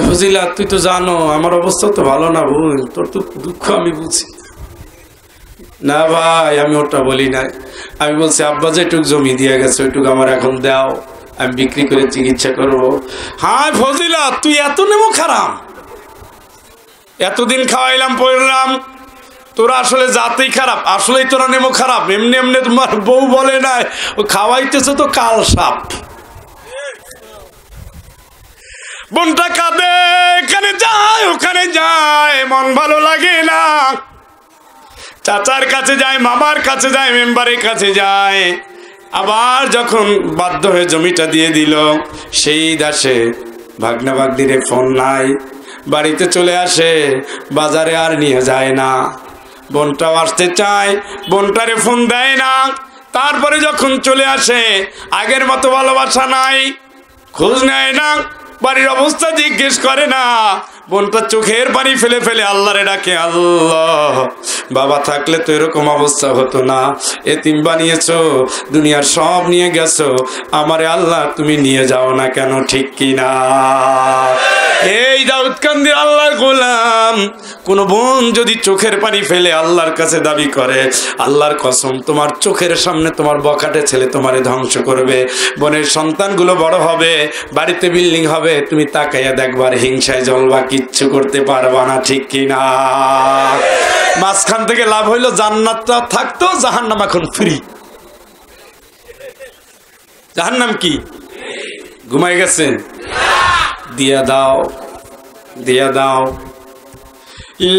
ফজিলা তুই তো জানো আমার অবস্থা তো ভালো না বোন, তোর তো দুঃখ আমি বুঝি না। ভাই আমি ওটা বলি নাই, আমি বলছি আব্বা যেটুক জমি দিয়ে গেছে ওইটুকু আমার এখন দাও, আমি বিক্রি করে চিকিৎসা করবো। হ্যাঁ ফজিলা তুই এত নেমো খারাপ, এতদিন খাওয়াইলাম পড়লাম, তোরা আসলে জাতেই খারাপ, আসলেই তোরা নেমো খারাপ। এমনি এমনি তোমার বউ বলে নাই, ও খাওয়াইতেছে তো কাল সাপ। বোনটা কাঁদে, এখানে যায় ওখানে যায়, মন ভালো লাগে না। চাচার কাছে যায়, মামার কাছে যায়, মেম্বারের কাছে যায়। আবার যখন বাধ্য হয়ে জমিটা দিয়ে দিল, সেই দাসে ভাগনা ভাগ্নিরে ফোন নাই, বাড়িতে চলে আসে, বাজারে আর নিয়ে যায় না। বোনটাও আসতে চায়, বোনটারে ফোন দেয় না। তারপরে যখন চলে আসে আগের মতো ভালোবাসা নাই, খোঁজ নেয় না, বাড়ির অবস্থা জিজ্ঞেস করে না। বোনটা চোখের পানি ফেলে ফেলে আল্লাহরে ডাকে, আল্লাহ বাবা থাকলে তো এরকম অবস্থা হতো না, এতিম বানিয়েছো, দুনিয়ার সব নিয়ে গেছো, আমারে আল্লাহ তুমি নিয়ে যাও না কেন, ঠিক কিনা? এই দাউদকান্দির আল্লাহর গোলাম কোন বোন যদি চোখের পানি ফেলে আল্লাহর কাছে দাবি করে, আল্লাহর কসম তোমার চোখের সামনে তোমার বখাটে ছেলে তোমারে ধ্বংস করবে, বোনের সন্তানগুলো বড় হবে, বাড়িতে বিল্ডিং হবে, তুমি তাকাইয়া দেখবার হিংসায় জ্বলবা, কিচ্ছু করতে পারবা না, ঠিক কিনা? মাঝখান থেকে লাভ হইলো জান্নাতটা থাকতো, জাহান্নাম এখন ফ্রি। জাহান্নাম কি ঘুমাই গেছেন? দিয়া দাও, দিয়া দাও।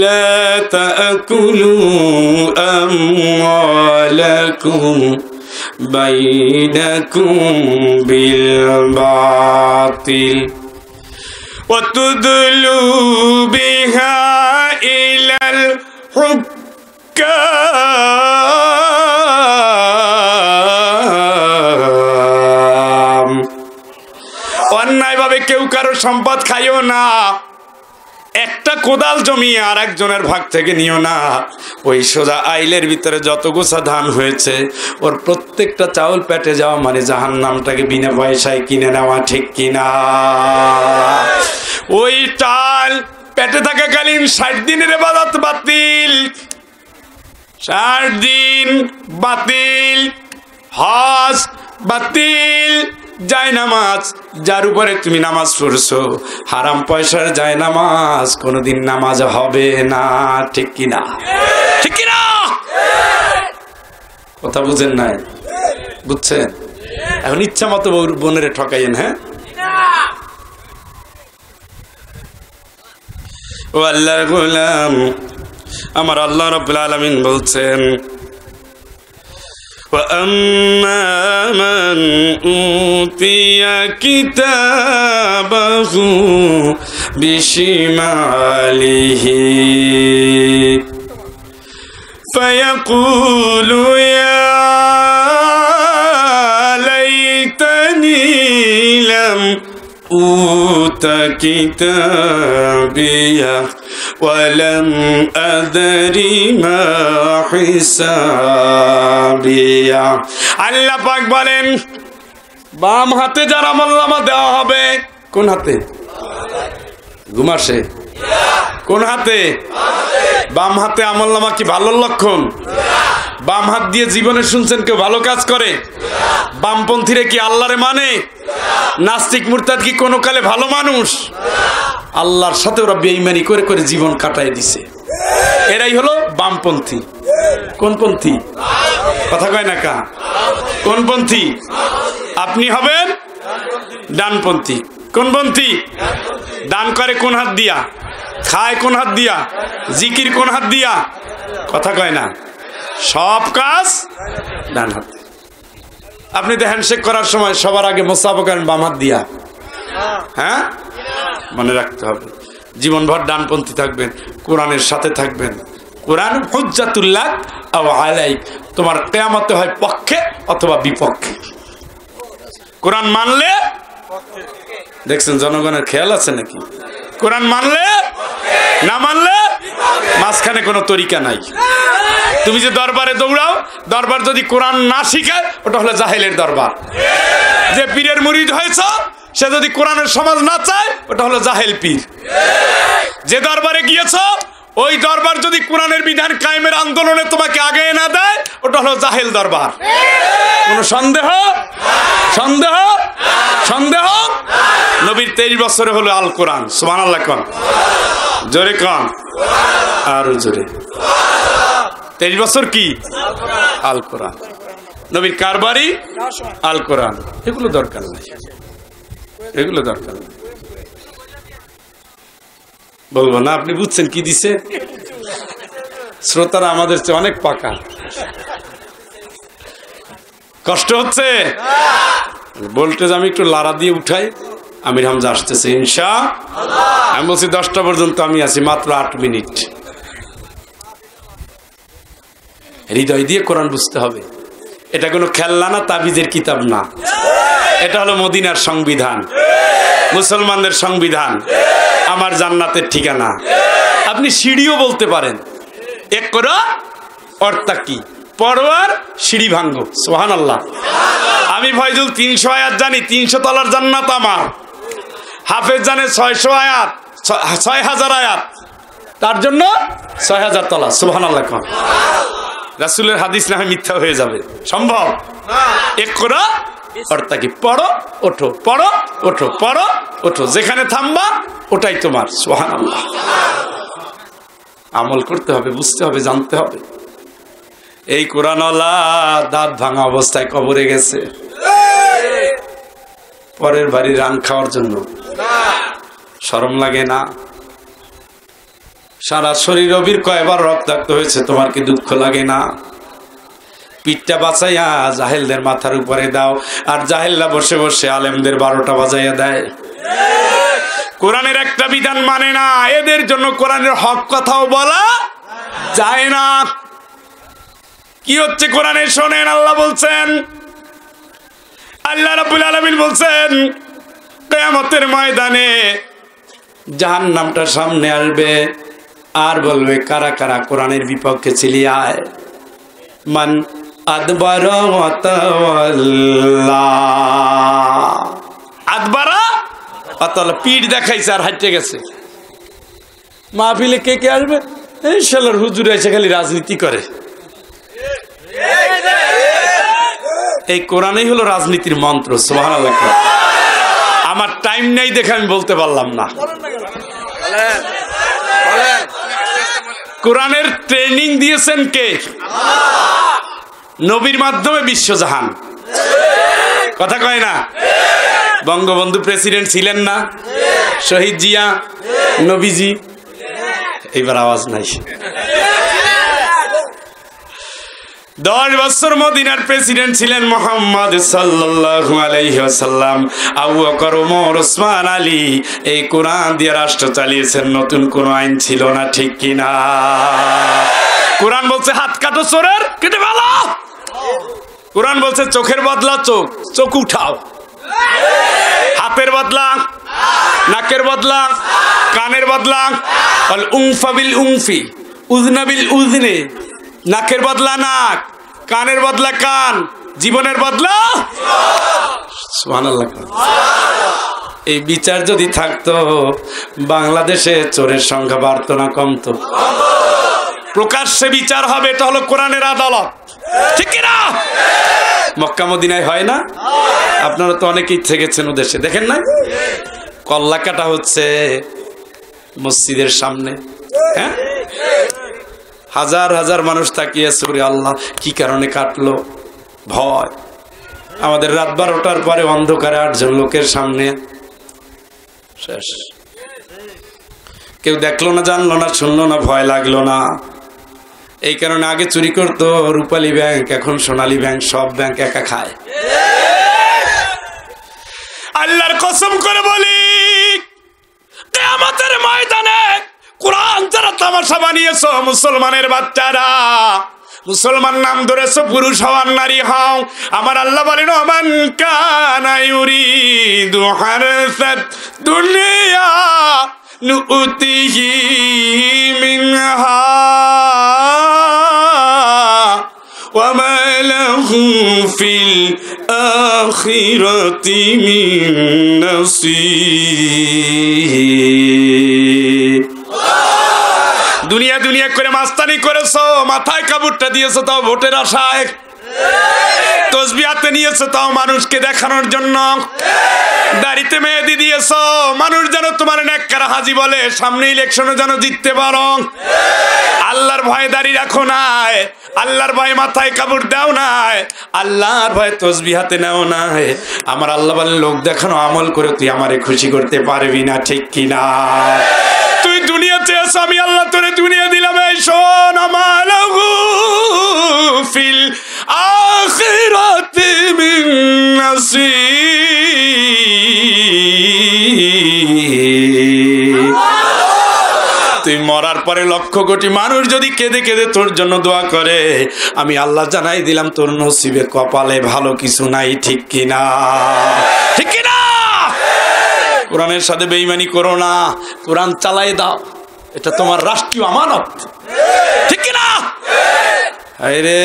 লা তাকুলু আমওয়ালাকুম বাইনাকুম বিল বাতিল ওয়া তুদলু বিহা ইলাল হুক্কাম। অন্যায় ভাবে কেউ কারো সম্পদ খাইও না, একটা কোদাল জমি আর একজনের ভাগ থেকে নিও না। ওই সোজা আইলের ভিতরে যত গোছা ধান হয়েছে ওর প্রত্যেকটা চাউল পেটে যাওয়া মানে জাহান্নামটাকে বিনা পয়সায় কিনে নেওয়া, ঠিক কিনা? ওই টাল পেটে থাকাকালীন 60 দিনের ইবাদত বাতিল, 60 দিন বাতিল, হজ বাতিল, যায় নামাজ যার উপরে তুমি নামাজ পড়ছো হারাম পয়সার যায় নামাজ কোনোদিন নামাজ হবে না, ঠিক কিনা? ঠিক কিনা? কথা বুঝেন নাই? বুঝছেন? এখন ইচ্ছা মতো বোনেরে ঠকাইয়েন। হ্যাঁ, ও আল্লাহর গোলাম, আমার আল্লাহ রাব্বুল আলামিন বলছেন, وَأَمَّا مَنْ أُوتِيَ كِتَابَهُ بِشِمَالِهِ فَيَقُولُ يَا لَيْتَنِي لَمْ أُوتَ كِتَابِيَهْ وَلَمْ أَدْرِ مَا حِسَابِيَهْ। আল্লাহ পাক বলেন, বাম হাতে যার আমলনামা দেওয়া হবে, কোন হাতে? ঘুমাসে কোন হাতে? বাম হাতে আমলনামা কি ভালোর লক্ষণ? বাম হাত দিয়ে জীবনে শুনছেন কেউ ভালো কাজ করে? বামপন্থীরা কি আল্লাহরে মানে? নাস্তিক মুরতাদ কি কোনো কালে ভালো মানুষ? আল্লাহর সাথে ওরা বেঈমানি করে করে জীবন কাটায় দিছে। এরাই হলো বামপন্থী। কোন পন্থী? কথা কয় না কা? কোন পন্থী? আপনি হবেন ডানপন্থী। কোন পন্থী? দান করে কোন হাত দিয়া? খায় কোন হাত দিয়া? জিকির কোন হাত দিয়া? কথা কয় না, সব কাজ ডান হাতে। আপনি তো হ্যান্ডশেক করার সময় সবার আগে মোসাফা করেন বাম হাত দিয়া। হ্যাঁ, মনে রাখতে হবে, জীবনভর ডানপন্থী থাকবেন, কোরআনের সাথে থাকবেন। কোরআন হুজ্জাতুল্লাহ আও আলাইক, তোমার কিয়ামতে হয় পক্ষে অথবা বিপক্ষে। কোরআন মানলে, দেখছেন জনগণের খেয়াল আছে নাকি? কোরআন মানলে, না মানলে মাঝখানে কোনো তরিকা নাই। তুমি যে দরবারে দৌড়াও, দরবার যদি কোরআন না শিখায় ওটা হলো জাহেলের দরবার। যে পীরের মুরিদ হয়েছ সে যদি কোরআনের সমাজ না চায় ওটা হলো জাহেল পীর। যে দরবারে গিয়েছ ওই দরবার যদি কোরআনের বিধান কায়েমের আন্দোলনে তোমাকে আগে না দেয় ওটা হলো জাহেল দরবার। কোনো সন্দেহ? সন্দেহ? সন্দেহ? নবীর 23 বছরে হলো আল কোরআন। সুবহানাল্লাহ কোন? জোরে কোন? আরো জোরে। 23 বছর কি? আল কোরআন। নবীর কারবারি আল কোরআন। এগুলো দরকার নাই, এগুলো দরকার নাই। বলবো না, আপনি বুঝছেন কি দিছে? শ্রোতারা আমাদের চেয়ে অনেক পাকা। কষ্ট হচ্ছে? ভোল্টেজ আমি একটু লাড়া দিয়ে উঠাই। আমির হামজা আসতেছে ইনশাআল্লাহ। আমি বলছি 10টা পর্যন্ত আমি আছি, মাত্র 8 মিনিট। হৃদয় দিয়ে কোরআন বুঝতে হবে। এটা কোনো খেলনা না, তাবিজের কিতাব না। এটা হলো মদিনার সংবিধান, মুসলমানদের সংবিধান, আমার জান্নাতের ঠিকানা। আপনি সিঁড়িও বলতে পারেন, ইকরা অর্থাৎ পড়োয়ার সিঁড়ি ভাঙ্গো। সুবহানাল্লাহ। আমি ফয়জুল 300 আয়াত জানি, 300 তলার জান্নাত আমার। হাফেজ জানে 600 আয়াত, 6000 আয়াত, তার জন্য 6000 তলা। সুবহানাল্লাহ। রাসূলের হাদিস না হয় মিথ্যা হয়ে যাবে? সম্ভব? ইকরা অর্থাৎ পড়ো ওঠো, পড়ো ওঠো, পড়ো ওঠো, যেখানে থামবা ওটাই তোমার। সুবহানাল্লাহ। আমল করতে হবে, বুঝতে হবে, জানতে হবে। এই কোরআনওয়ালা দাঁত ভাঙা অবস্থায় কবরে গেছে পরের বাড়ি রান খাওয়ার জন্য। শরম লাগে না? সারা শরীর অবির কয়বার রক্তাক্ত হয়েছে, তোমার কি দুঃখ লাগে না? পিঠটা বাঁচাইয়া জাহেলদের মাথার উপরে দাও, আর জাহেলরা বসে বসে আলেমদের 12টা বাজাইয়া দেয়। কোরআনের একটা বিধান মানে না, এদের জন্য কোরআনের হক কথাও বলা যায় না। কি হচ্ছে কোরআনে শোনেন। আল্লাহ বলছেন, আল্লাহ রাব্বুল আলামিন বলছেন, কিয়ামতের ময়দানে জাহান্নামটা সামনে আসবে আর বলবে, কারা কারা কোরআনের বিপক্ষে ছিলি আয়। মান আদবারা ওয়া তাওয়াল্লা। আদবারা ওয়া তাওয়াল্লা, পিঠ দেখাইছে আর হাঁটতে গেছে। মাহফিলে কে কে আসবে? এই শালার হুজুর এসে খালি রাজনীতি করে। এই কোরআনই হলো রাজনীতির মন্ত্র। সুবহানাল্লাহ। আমার টাইম নেই দেখে আমি বলতে পারলাম না। কোরআনের ট্রেনিং দিয়েছেন কে? নবীর মাধ্যমে বিশ্বজাহান। কথা কয় না? বঙ্গবন্ধু প্রেসিডেন্ট ছিলেন না? শহীদ জিয়া, নবীজি, এইবার আওয়াজ নাই। 10 বছর মদিনার প্রেসিডেন্ট ছিলেন মুহাম্মদ সাল্লাল্লাহু আলাইহি ওয়াসাল্লাম। আবু বকর, ওমর, ওসমান, আলী এই কোরআন দিয়ে রাষ্ট্র চালিয়েছেন। নতুন কোন আইন ছিল না, ঠিক কিনা? কোরআন বলছে হাত কাটো চোরের, কেটে ফেলো। কোরআন বলছে চোখের বদলা চোখ, চোখ উঠাও। হাতের বদলা, নাকের বদলা, কানের বদলা। আল উনফা বিল উনফি, উযনা বিল উযনে। নাকের বদলা নাক, কানের বদলা কান, জীবনের বদলা সুবহানাল্লাহ। এই বিচার যদি থাকতো বাংলাদেশে চোরের সংখ্যা বাড়তো না, কমতো? প্রকাশ্যে বিচার হবে, এটা হলো কোরআনের আদালত, ঠিক কিনা? মক্কা মদিনায় হয় না? আপনারা তো অনেকেই থেকেছেন ওদেশে, দেখেন না? কল্লা কাটা হচ্ছে মসজিদের সামনে, হ্যাঁ? হাজার হাজার মানুষ তাকিয়ে আছে, আল্লাহ কি কারণে কাটলো? ভয়। আমাদের রাত 12টার পরে অন্ধকারে 8 জন লোকের সামনে শেষ। কেউ দেখলো না, জানলো না, শুনলো না, ভয় লাগলো না। এই কারণে আগে চুরি করতো রূপালী ব্যাংক, এখন সোনালী ব্যাংক, সব ব্যাংক একা খায়। আল্লাহর কসম করে বলি, কিয়ামতের ময়দানে কোরআন যারা তামাশা বানিয়েছো, মুসলমানের বাচ্চারা, মুসলমান নাম ধরেছো, পুরুষ হও নারী হও, আমার আল্লাহ বলেন ওমান কানা ইউরিদু হারসাদ দুনিয়া নুতিহি মিনহা ওয়া মা লাহু ফিল আখিরাতি মিন নাসীব। দুনিয়া দুনিয়া করে মাস্তানি করেছো, মাথায় কাপড়টা দিয়েছো তাও ভোটের আশায়, তসবিহ হাতে নিয়েছো তাও মানুষকে দেখানোর জন্য, দাড়িতে মেহেদি দিয়েছো মানুষ যেন তোমার নেককার হাজি বলে, সামনে ইলেকশনে যেন জিততে পারো। আল্লাহর ভয়ে দাড়ি রাখো নাই, আল্লাহর ভয়ে মাথায় কাপড় দাও নাই, আল্লাহর ভয়ে তসবিহ হাতে নাও নাই। আমার আল্লাহ বলেন লোক দেখানো আমল করে তুই আমারে খুশি করতে পারবি না, ঠিক কিনা? তুই দুনিয়া চেয়েছ, আমি আল্লাহ তোরে দুনিয়া দিলাম। এই শোন, আমালাহু ফিল আখিরাতি মিন নাসীব। তুই মরার পরে লক্ষ কোটি মানুষ যদি কেঁদে কেঁদে তোর জন্য দোয়া করে, আমি আল্লাহ জানাই দিলাম তোর নসিবে কপালে ভালো কিছু নাই, ঠিক কিনা? ঠিক কিনা? কোরআনের সাথে বেঈমানি করো না, কোরআন চালাই দাও, এটা তোমার রাষ্ট্রীয় আমানত, ঠিক কিনা? আরে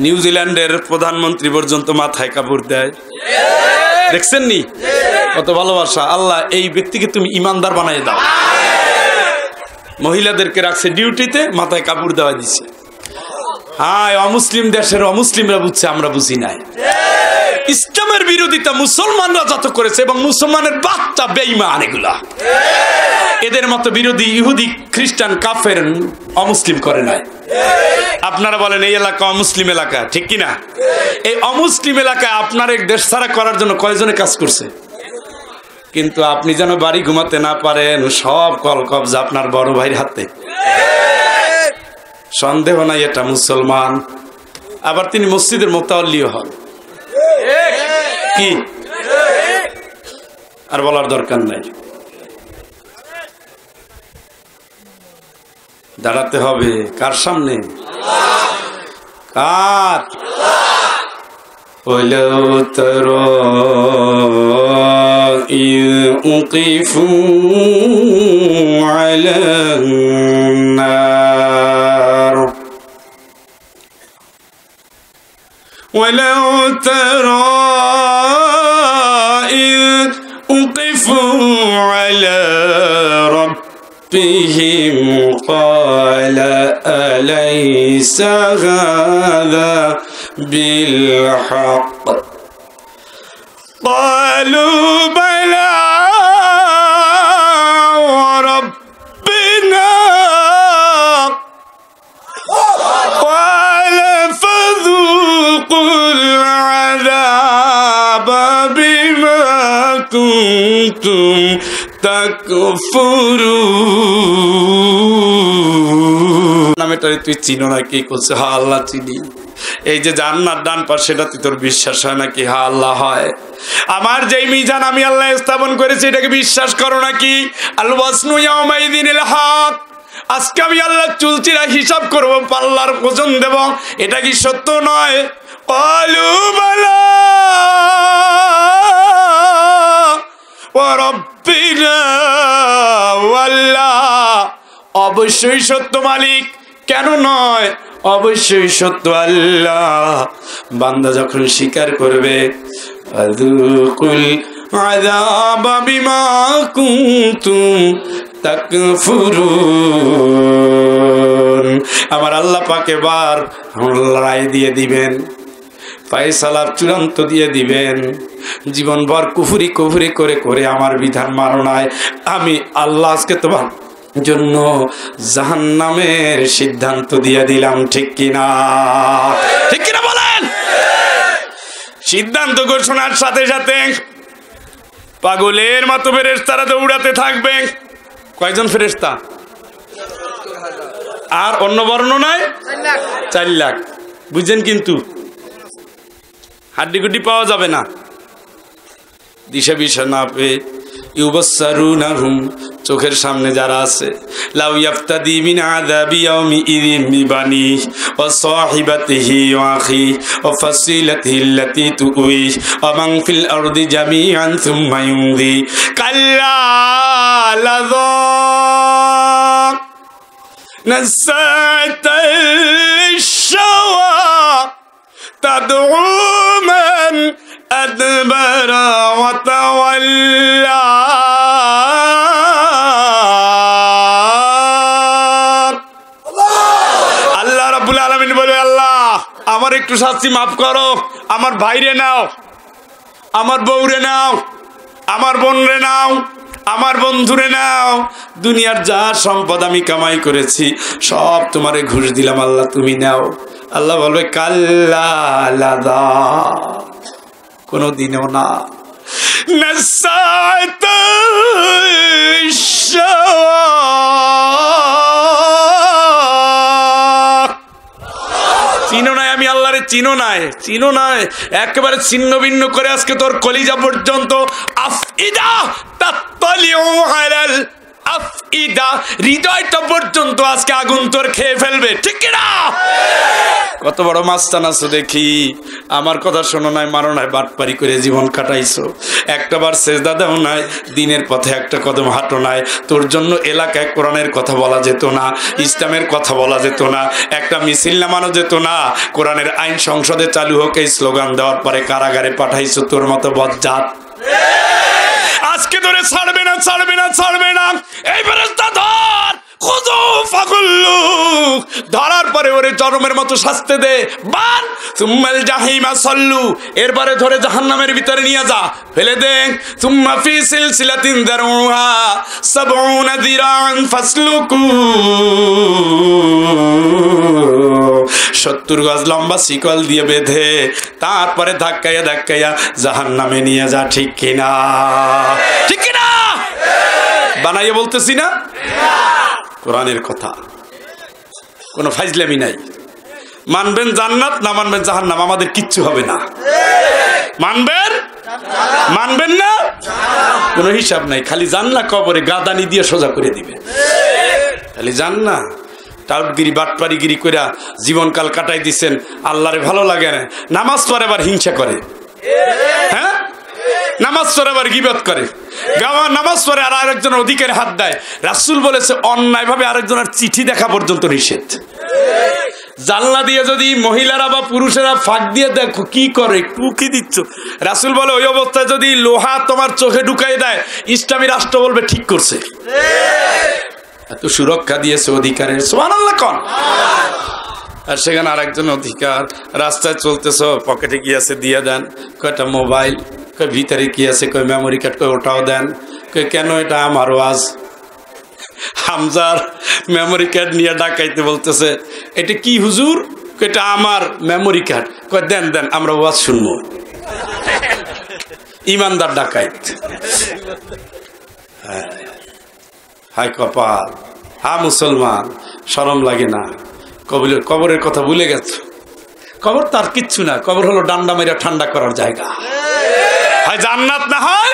নিউজিল্যান্ডের প্রধানমন্ত্রী পর্যন্ত মাথায় কাপড় দেয়, দেখছেন নি? কত ভালোবাসা। আল্লাহ এই ব্যক্তিকে তুমি ইমানদার বানাই দাও। মহিলাদেরকে রাখছে ডিউটিতে, মাথায় কাপড় দেওয়া দিছে। হ্যাঁ, অমুসলিম দেশের অমুসলিমরা বুঝছে, আমরা বুঝি নাই। ইসলামের বিরোধিতা মুসলমানরা যত করেছে, এবং মুসলমানের বাচ্চা বেঈমান এগুলা, এদের মতো বিরোধী ইহুদি, খ্রিস্টান, কাফের, অমুসলিম করে নাই। আপনারা বলেন এই এলাকা অমুসলিম এলাকা, ঠিক কিনা? এই অমুসলিম এলাকায় আপনার এক দেশ ছাড়া করার জন্য কয়জনে কাজ করছে? কিন্তু আপনি যেন বাড়ি ঘুমাতে না পারেন, সব কল কবজা আপনার বড় ভাইয়ের হাতে। সন্দেহ নাই এটা মুসলমান। আবার তিনি মসজিদের মুতাওয়াল্লিও হন। কি আর বলার দরকার নাই, দাঁড়াতে হবে কার সামনে? কার? ولو ترى إذ وقفوا على النار ولو ترى إذ وقفوا على ربهم قال أليس هذا بالحق قالوا بلى وربنا قال فذوقوا العذاب কুনতুম তাকফুরুন। নামেটারে তুই চিনো না? কি করছে? হ্যাঁ আল্লাহ চিনি। এই যে জান্নাত ডান পাশে, সেটা তুই তোর বিশ্বাস হয় নাকি? হ্যাঁ আল্লাহ হয়। আমার যেই মিজান আমি আল্লাহ স্থাপন করেছি, এটাকে বিশ্বাস করো নাকি? আল ওয়াজনু ইয়াউমাইযিনিল হক। আজকে আমি আল্লাহ চুলচিরা হিসাব করব, পাল্লার ওজন দেব, এটা কি সত্য নয়? ক্বালু বালা ওয়া রাব্বিনা ওয়াল্লাহ। অবশ্যই সত্য মালিক, কেন নয়? অবশ্যই সত্য আল্লাহ। বান্দা যখন স্বীকার করবে, ফাযুকুল আযাবা বিমা কুনতুম তাকফুরুন। আমার আল্লাহ পাক এবার রায় দিয়ে দিবেন, ফায়সালা চূড়ান্ত দিয়ে দিবেন। জীবনভর কুফরি কুফরি করে করে আমার বিধান মানো নাই, আমি আল্লাহ আজকে তোমার জন্য জাহান্নামের সিদ্ধান্ত দিয়ে দিলাম। ঠিক কিনা? ঠিক কিনা বলেন? সিদ্ধান্ত ঘোষণার সাথে সাথে পাগলের মতো ফেরেশতারা দৌড়াতে থাকবে। কয়জন ফেরেশতা? আর অন্য বর্ণনায় 4 লাখ। বুঝছেন? কিন্তু হাড্ডিগুড্ডি পাওয়া যাবে না, দিশা বিশা না পেয়ে। ইউবাসসারুনাহুম, চোখের সামনে যারা আছে, লাউ ইয়াফতাদি মিন আযাবি ইয়াউমি ইযিন বিবানি ওয়া সাহিবাতিহি ওয়া আখি ওয়া ফাসিলাতিহি আল্লাতী তুউই ওয়া মান ফিল আরদি জামিআন সুম্মা ইউমদি কাল্লা লাযা নাসাতাল লিশ-শাওয়া তাদউ মান আদবারা ওয়া তাওয়াল্লা। আল্লাহ রাব্বুল আলামিন বলে, আল্লাহ আমার একটু শাস্তি মাফ করো, আমার ভাইরে নাও, আমার বউরে নাও, আমার বোনরে নাও, আমার বন্ধুরে নাও, দুনিয়ার যা সম্পদ আমি কামাই করেছি সব তোমারে ঘুষ দিলাম, আল্লাহ তুমি নাও। আল্লাহ বলবে, কাল্লা লাযা, কোনদিনও না। চিনো নাই আমি আল্লাহরে, চিনো নাই, চিনো নাই, একেবারে ছিন্ন ভিন্ন করে আজকে তোর কলিজা পর্যন্ত আফইদা তাত্তালিউ আলাল আফইদা, হৃদয়টা পর্যন্ত আজকে আগুন তোর খেয়ে ফেলবে। ঠিক কিনা? কত বড় মাস্তান আছো দেখি। আমার কথা শোনো নাই, মানো নাই, বাটপারি করে জীবন কাটাইছো, একটা বার সেজদা দাও নাই, দিনের পথে একটা কদম হাঁটো নাই। তোর জন্য এলাকায় কোরআনের কথা বলা যেত না, ইসলামের কথা বলা যেত না, একটা মিছিল নামানো যেত না। কোরআনের আইন সংসদে চালু হোক এই স্লোগান দেওয়ার পরে কারাগারে পাঠাইছো তোর মতো বজ্জাত। আজকে ধরে ছাড়বে না, ছাড়বে না, ছাড়বে না। এই ফেরেশতা ধর, খুযু ফাগুল্লু, ধরার পরে ওরে জরমের মতো শাস্তি দে, বান সুম্মাল জাহিমা সাল্লু, এরপরে ধরে জাহান্নামের ভিতরে নিয়ে যা, ফেলে দে। সুম্মা ফি সিলসিলাতিন দারউহা ৭০ যিরাআন ফাসলুকু, ৭০ গজ লম্বা শিকল দিয়ে বেঁধে তারপরে ধাক্কাইয়া ধাক্কাইয়া জাহান্নামে নিয়ে যা। ঠিক কিনা? ঠিক কিনা? বানাইয়ে বলতেছি না, কোরআনের কথা, কোনো ফাইজলামি নাই। মানবেন জান্নাত, না মানবেন জাহান্নাম, আমাদের কিচ্ছু হবে না। মানবেন, মানবেন না, কোনো হিসাব নাই। খালি জান্না কবরে গাদানি দিয়ে সোজা করে দিবে, খালি জান্না। টাউটগিরি বাটপারিগিরি কইরা জীবনকাল কাটাই দিচ্ছেন, আল্লাহরে ভালো লাগে না। নামাজ পড়ে আবার হিংসা করে, হ্যাঁ, নামাজ পড়ে আবার গীবত করে, নামাজ পড়ে আর আরেকজনের অধিকারে হাত দেয়। রাসূল বলেছে অন্যায় ভাবে আরেকজনের চিঠি দেখা পর্যন্ত নিষেধ। জানলা দিয়ে যদি মহিলারা বা পুরুষেরা ফাঁক দিয়ে দেখো কি করে, টুকি দিচ্ছ, রাসূল বলে ওই অবস্থায় যদি লোহা তোমার চোখে ঢুকাই দেয়, ইসলামী রাষ্ট্র বলবে ঠিক করছে। এত সুরক্ষা দিয়েছে অধিকারের, সুবহানাল্লাহ কোন। আর সেখানে আরেকজন অধিকার, রাস্তায় চলতেছ, পকেটে কি আছে দিয়ে দেন, কয়টা মোবাইল, কয় ভিতরে কি আছে, কয় মেমোরি কার্ড, কয় ওটাও দেন, কয় কেন, এটা আমার ওয়াজ। হামজার মেমোরি কার্ড নিয়ে ডাকাইতে বলতেছে, এটা কি হুজুর, এটা আমার মেমোরি কার্ড, কয় দেন দেন, আমরা ওয়াজ শুনবো। ইমানদার ডাকাইত। হায় কপাল, হা মুসলমান, শরম লাগে না? কবরের কথা ভুলে গেছো? কবর তার কিচ্ছু না, কবর হলো ডান্ডা মেরা ঠান্ডা করার জায়গা। হয় জান্নাত না হয়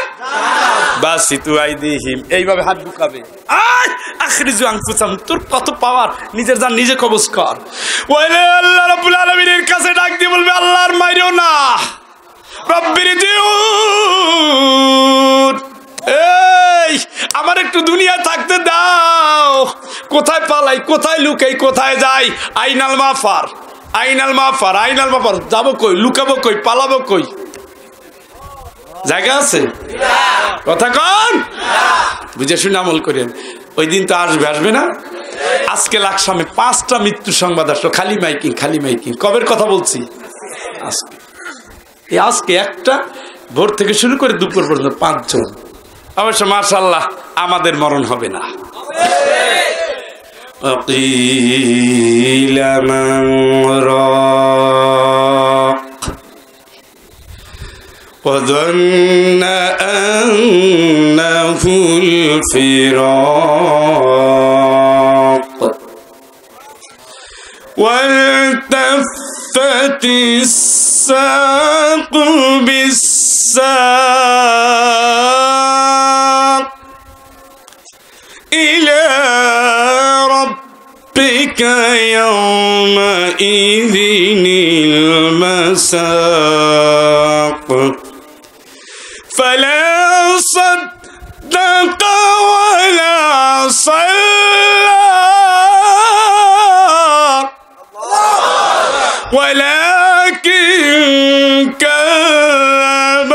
বাসি তু আইদিহিম, এইভাবে হাত ঢুকাবে। আখরিজু আনফুসাহুম, তোর কত পাওয়ার, নিজের জান নিজে কবজ কর। ওইলে আল্লাহ রাব্বুল আলামিনের কাছে ডাক দিয়ে বলবে, আল্লাহর মাইরো না, রব্বির জিউন, এই আমার একটু দুনিয়া থাকতে দাও। কোথায় পালাই, কোথায় লুকাই, কোথায় যাই? আইনাল মাফার, আইনাল মাফার, আইনাল মাফার, যাবো কই, লুকাবো কই, পালাবো কই? জায়গা আছে? কথা কন, বুঝে শুনে আমল করেন। ওই দিন তো আসবে, আসবে না? আজকে লাকসামে 5টা মৃত্যু সংবাদ আসলো, খালি মাইকিং, খালি মাইকিং। কবের কথা বলছি? আজকে, আজকে একটা, ভোর থেকে শুরু করে দুপুর পর্যন্ত 5 জন। অবশ্য মাশাআল্লাহ আমাদের মরণ হবে না। وظن أنه الفراق والتفت الساق بالساق إلى ربك يومئذ المساق فلا صدق ولا صلى ولكن كذب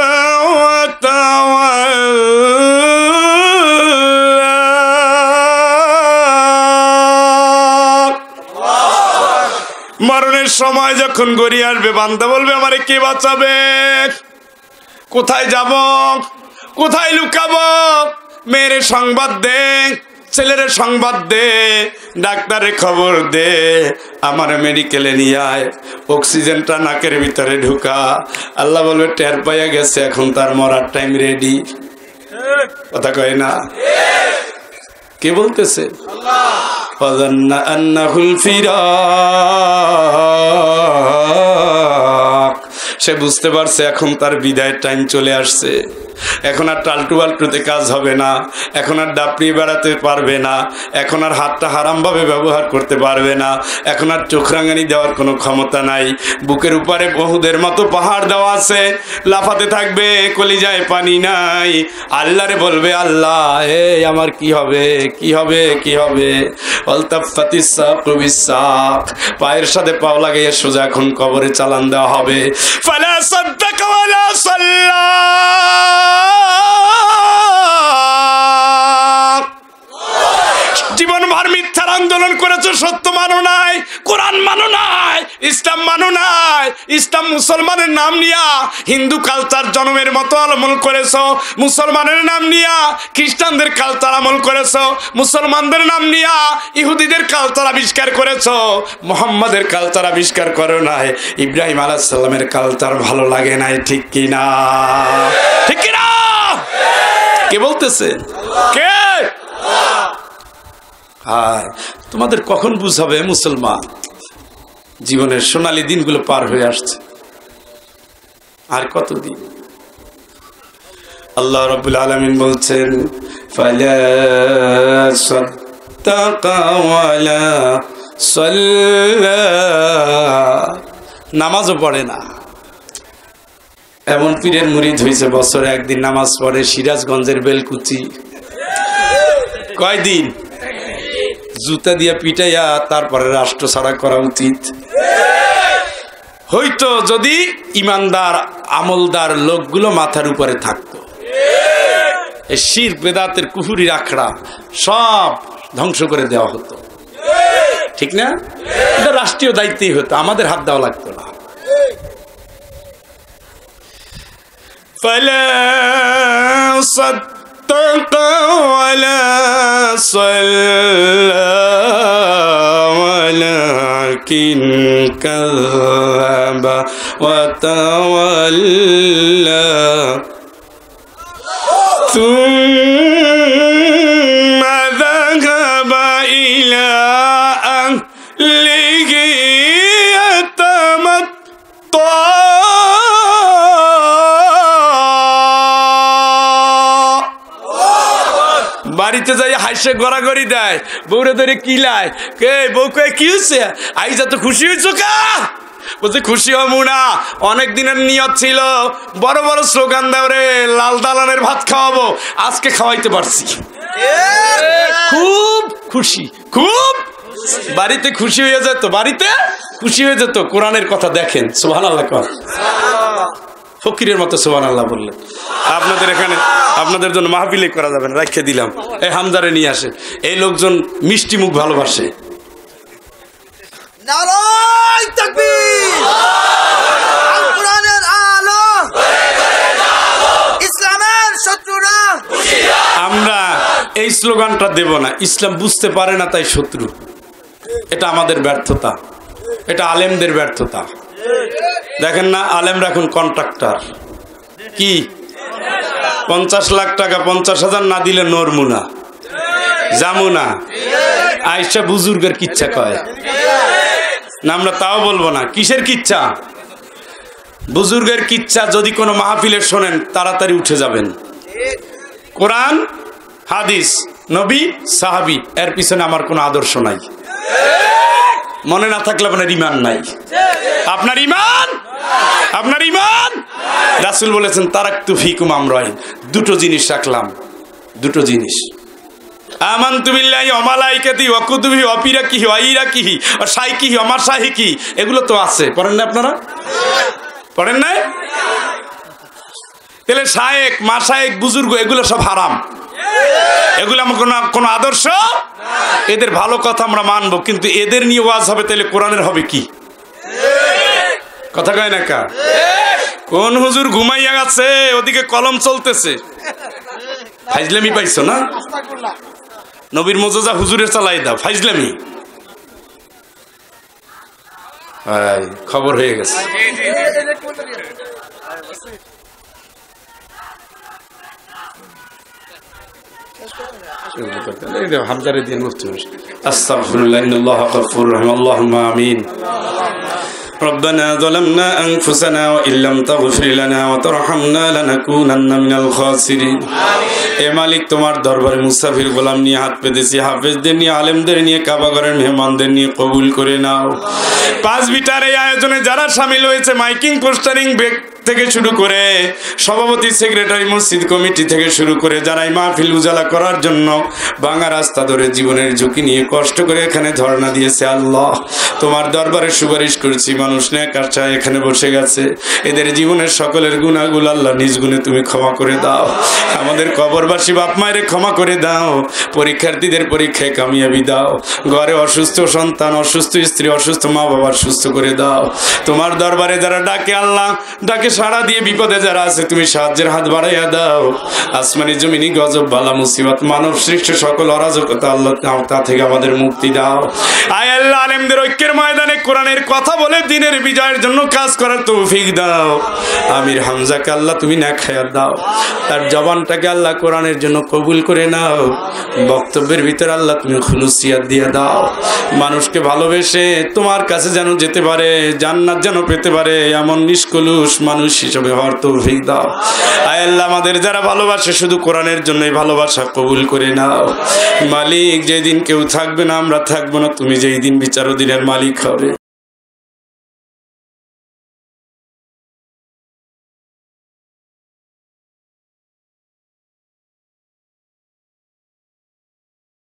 وتولى মরণের সময় যখন গড়িয়ে আসবে, বান্দা বলবে আমারে কে বাঁচাবে? কোথায় যাব, কোথায় লুকাবো? মেয়ের সংবাদ দে, ছেলের সংবাদ দে, ডাক্তারের খবর দে, আমার মেডিকেলে নিয়ে আয়, অক্সিজেনটা নাকের ভিতরে ঢুকা। আল্লাহ বলবে টের পাইয়া গেছে, এখন তার মরার টাইম রেডি। কথা কয় না? কে বলতেছে? ফাযান্না আন্নাহুল ফিরাক, সে বুঝতে পারছে এখন তার বিদায়ের টাইম চলে আসছে। এখন আর টালটু বাল্টুতে কাজ হবে না, এখন আর ডাপড়ি বেড়াতে পারবে না, এখন আর হাতটা হারামভাবে ব্যবহার করতে পারবে না, এখন আর চোখ রাঙানি দেওয়ার কোনো ক্ষমতা নাই। বুকের উপরে বহুদের মতো পাহাড় দেওয়া আছে, লাফাতে থাকবে, কলিজায় পানি নাই। আল্লাহরে বলবে, আল্লাহ এই আমার কি হবে, কি হবে, কি হবে? অলতাফাতিস সাকু বিসাক, পায়ের সাথে পাও লাগিয়ে সোজা এখন কবরে চালান দেওয়া হবে। ফালা সাদ্দাকা ওয়ালা সাল্লা, জীবনভর মিথ্যার আন্দোলন করেছো, সত্য মানো নাই, কোরআন মানো নাই, ইসলাম মানো নাই। ইসলাম মুসলমানের নাম নিয়া হিন্দু কালচার জন্মের মতো আমল করেছো, মুসলমানের নাম নিয়া খ্রিস্টানদের কালচার আমল করেছো, মুসলমানদের নাম নিয়া ইহুদিদের কালচার আবিষ্কার করেছো, মুহাম্মাদের কালচার আবিষ্কার করো নাই, ইব্রাহিম আলাইহিস সালামের কালচার ভালো লাগে নাই। ঠিক কি না? ঠিক কি না? কে বলতেছে? কে? হায়, তোমাদের কখন বুঝাবে মুসলমান? জীবনের সোনালী দিনগুলো পার হয়ে আসছে, আর কতদিন? আল্লাহ রাব্বুল আলামিন বলছেন, ফালা সাদ্দাকা ওয়ালা সাল্লা, নামাজও পড়ে না। এমন পীরের মুরিদ হয়েছে বছরে একদিন নামাজ পড়ে, সিরাজগঞ্জের বেলকুচি। কয়দিন? জুতা দিয়া পিটাইয়া তারপরে রাষ্ট্র ছাড়া করা উচিত হইতো যদি ইমানদার আমলদার লোকগুলো মাথার উপরে থাকতো। এই শিরক বেদাতের কুফরি আখড়া সব ধ্বংস করে দেওয়া হতো, ঠিক না? এটা রাষ্ট্রীয় দায়িত্বই হতো, আমাদের হাত দেওয়া লাগতো না। ফালা সাদ্দাকা ওয়ালা সাল্লা ওয়ালাকিন কাযাবা ওয়া তাওয়াল্লা বাড়িতে যাই হাইসে গড়াগড়ি দেয়, বউরে ধরে কিলায়, কে বউ কে কি হচ্ছে, আইজা তো খুশি হয়েছ কা? বলছে খুশি হবো না, অনেক দিনের নিয়ত ছিল, বড় বড় স্লোগান দেও রে, লাল দালানের ভাত খাওয়াবো, আজকে খাওয়াইতে পারছি। খুব খুশি, খুব বাড়িতে খুশি হয়ে যেত, বাড়িতে খুশি হয়ে যেত। কোরআনের কথা দেখেন, সুবহানাল্লাহ কর, ফকিরের মতো সুবহানাল্লাহ বললেন। আপনাদের এখানে আপনাদের জন্য মাহফিলে করা যাবে না, রাখিয়ে দিলাম। এই হামজারে নিয়ে আসে, এই লোকজন মিষ্টি মুখ ভালোবাসে। নারায়ে তাকবীর, আল কোরআনের আলো, ইসলামের শত্রুরা। আমরা এই স্লোগানটা দেব না, ইসলাম বুঝতে পারে না তাই শত্রু। এটা আমাদের ব্যর্থতা, এটা আলেমদের ব্যর্থতা। দেখেন না, আলেমরা এখন কন্ট্রাক্টর। কি 50 লাখ টাকা 50,000 না দিলে নরমু না, জামু না, আয়সা বুজুর্গের কিচ্ছা কয় না, আমরা তাও বলবো না। কিসের কিচ্ছা? বুজুর্গের কিচ্ছা যদি কোনো মাহফিলে শোনেন তাড়াতাড়ি উঠে যাবেন। কোরআন, হাদিস, নবী, সাহাবী, এর পিছনে আমার কোনো আদর্শ নাই। মনে না থাকলে আপনার ইমান নাই। আপনার ইমান, আপনার ইমান, রাসূল বলেছেন তারাকতু ফিকুম আমরাইন, দুটো জিনিস রাখলাম, দুটো জিনিস। আমানতু বিল্লাহি ওয়া মালাইকাতিহি ওয়া কুতুবিহি ওয়া ফিরাকিহি ওয়া ইরাকিহি ওয়া শাইকিহি ওয়া মাশাইহি, এগুলো তো আছে, পড়েন না আপনারা? পড়েন না? তাহলে শায়েখ, মাশায়েখ, বুজুর্গ এগুলো সব হারাম, এগুলো আমার কোনো আদর্শ। এদের ভালো কথা আমরা মানবো, কিন্তু এদের নিয়ে ওয়াজ হবে, তাহলে কোরআনের হবে কি? কথা কয় না কা? কোন হুজুর ঘুমাইয়া গেছে, ওদিকে কলম চলতেছে, ফাইজলামি পাইছো না? নবীর মোজাজা হুজুরের চালাই দাও, ফাইজলামি। খবর হয়ে গেছে। হামজারে দিন মুফতি আস্তাগফিরুল্লাহ ইন্নাল্লাহা গফুরুর রহিম আল্লাহুম্মা আমিন। ربنا ظلمنا أنفسنا وإن لم تغفر لنا وترحمنا لنكونن من الخاسرين। এ মালিক, তোমার দরবারে মুসাফির গোলাম নিয়ে হাত পেতেছি, হাফেজদের নিয়ে, আলেমদের নিয়ে, কাবাগরের মেহমানদের নিয়ে কবুল করে নাও। 5 বিটার এই আয়োজনে যারা শামিল হয়েছে, মাইকিং, পোস্টারিং থেকে শুরু করে সভাপতি, সেক্রেটারি, মসজিদ কমিটি থেকে শুরু করে যারা এই মাহফিল উজালা করার জন্য ভাঙা রাস্তা ধরে জীবনের ঝুঁকি নিয়ে কষ্ট করে এখানে ধর্ণা দিয়েছে, আল্লাহ তোমার দরবারে সুপারিশ করছি, মানুষ নেককার চায় এখানে বসে গেছে, এদের জীবনের সকলের গুনাহগুলো আল্লাহ নিজ গুণে তুমি ক্ষমা করে দাও। আমাদের কবরবাসী বাপ মায়ের ক্ষমা করে দাও, পরীক্ষার্থীদের পরীক্ষায় কামিয়াবি দাও, ঘরে অসুস্থ সন্তান, অসুস্থ স্ত্রী, অসুস্থ মা বাবার সুস্থ করে দাও। তোমার দরবারে যারা ডাকে, আল্লাহ ডাকে সাড়া দিয়ে বিপদে যারা আছে তুমি সাহায্যের হাত বাড়াইয়া দাও। আসমানি জমিনি গজব, বালা মুসিবত, মানব সৃষ্ট সকল অরাজকতা, আল্লাহ তা থেকে আমাদের মুক্তি দাও। আয় আল্লাহ, আলেমদের ঐক্যের ময়দানে কোরআনের কথা বলে দিনের বিজয়ের জন্য কাজ করার তৌফিক দাও। আমির হামজাকে আল্লাহ তুমি নেক হায়াত দাও, তার জবানটাকে আল্লাহ কোরআনের জন্য কবুল করে নাও। বক্তব্যের ভিতরে আল্লাহ তুমি খুলুসিয়াত দিয়ে দাও, মানুষকে ভালোবেসে তোমার কাছে যেন যেতে পারে, জান্নাত যেন পেতে পারে, এমন নিষ্কলুষ মানুষ হিসেবে হওয়ার তৌফিক দাও। আয় আল্লাহ, আমাদের যারা ভালোবাসে শুধু কোরআনের জন্যই ভালোবাসা কবুল করে নাও। মালিক, যেদিন কেউ থাকবে না, আমরা থাকবো না, তুমি যেই দিন বিচার দিনের মালিক হবে।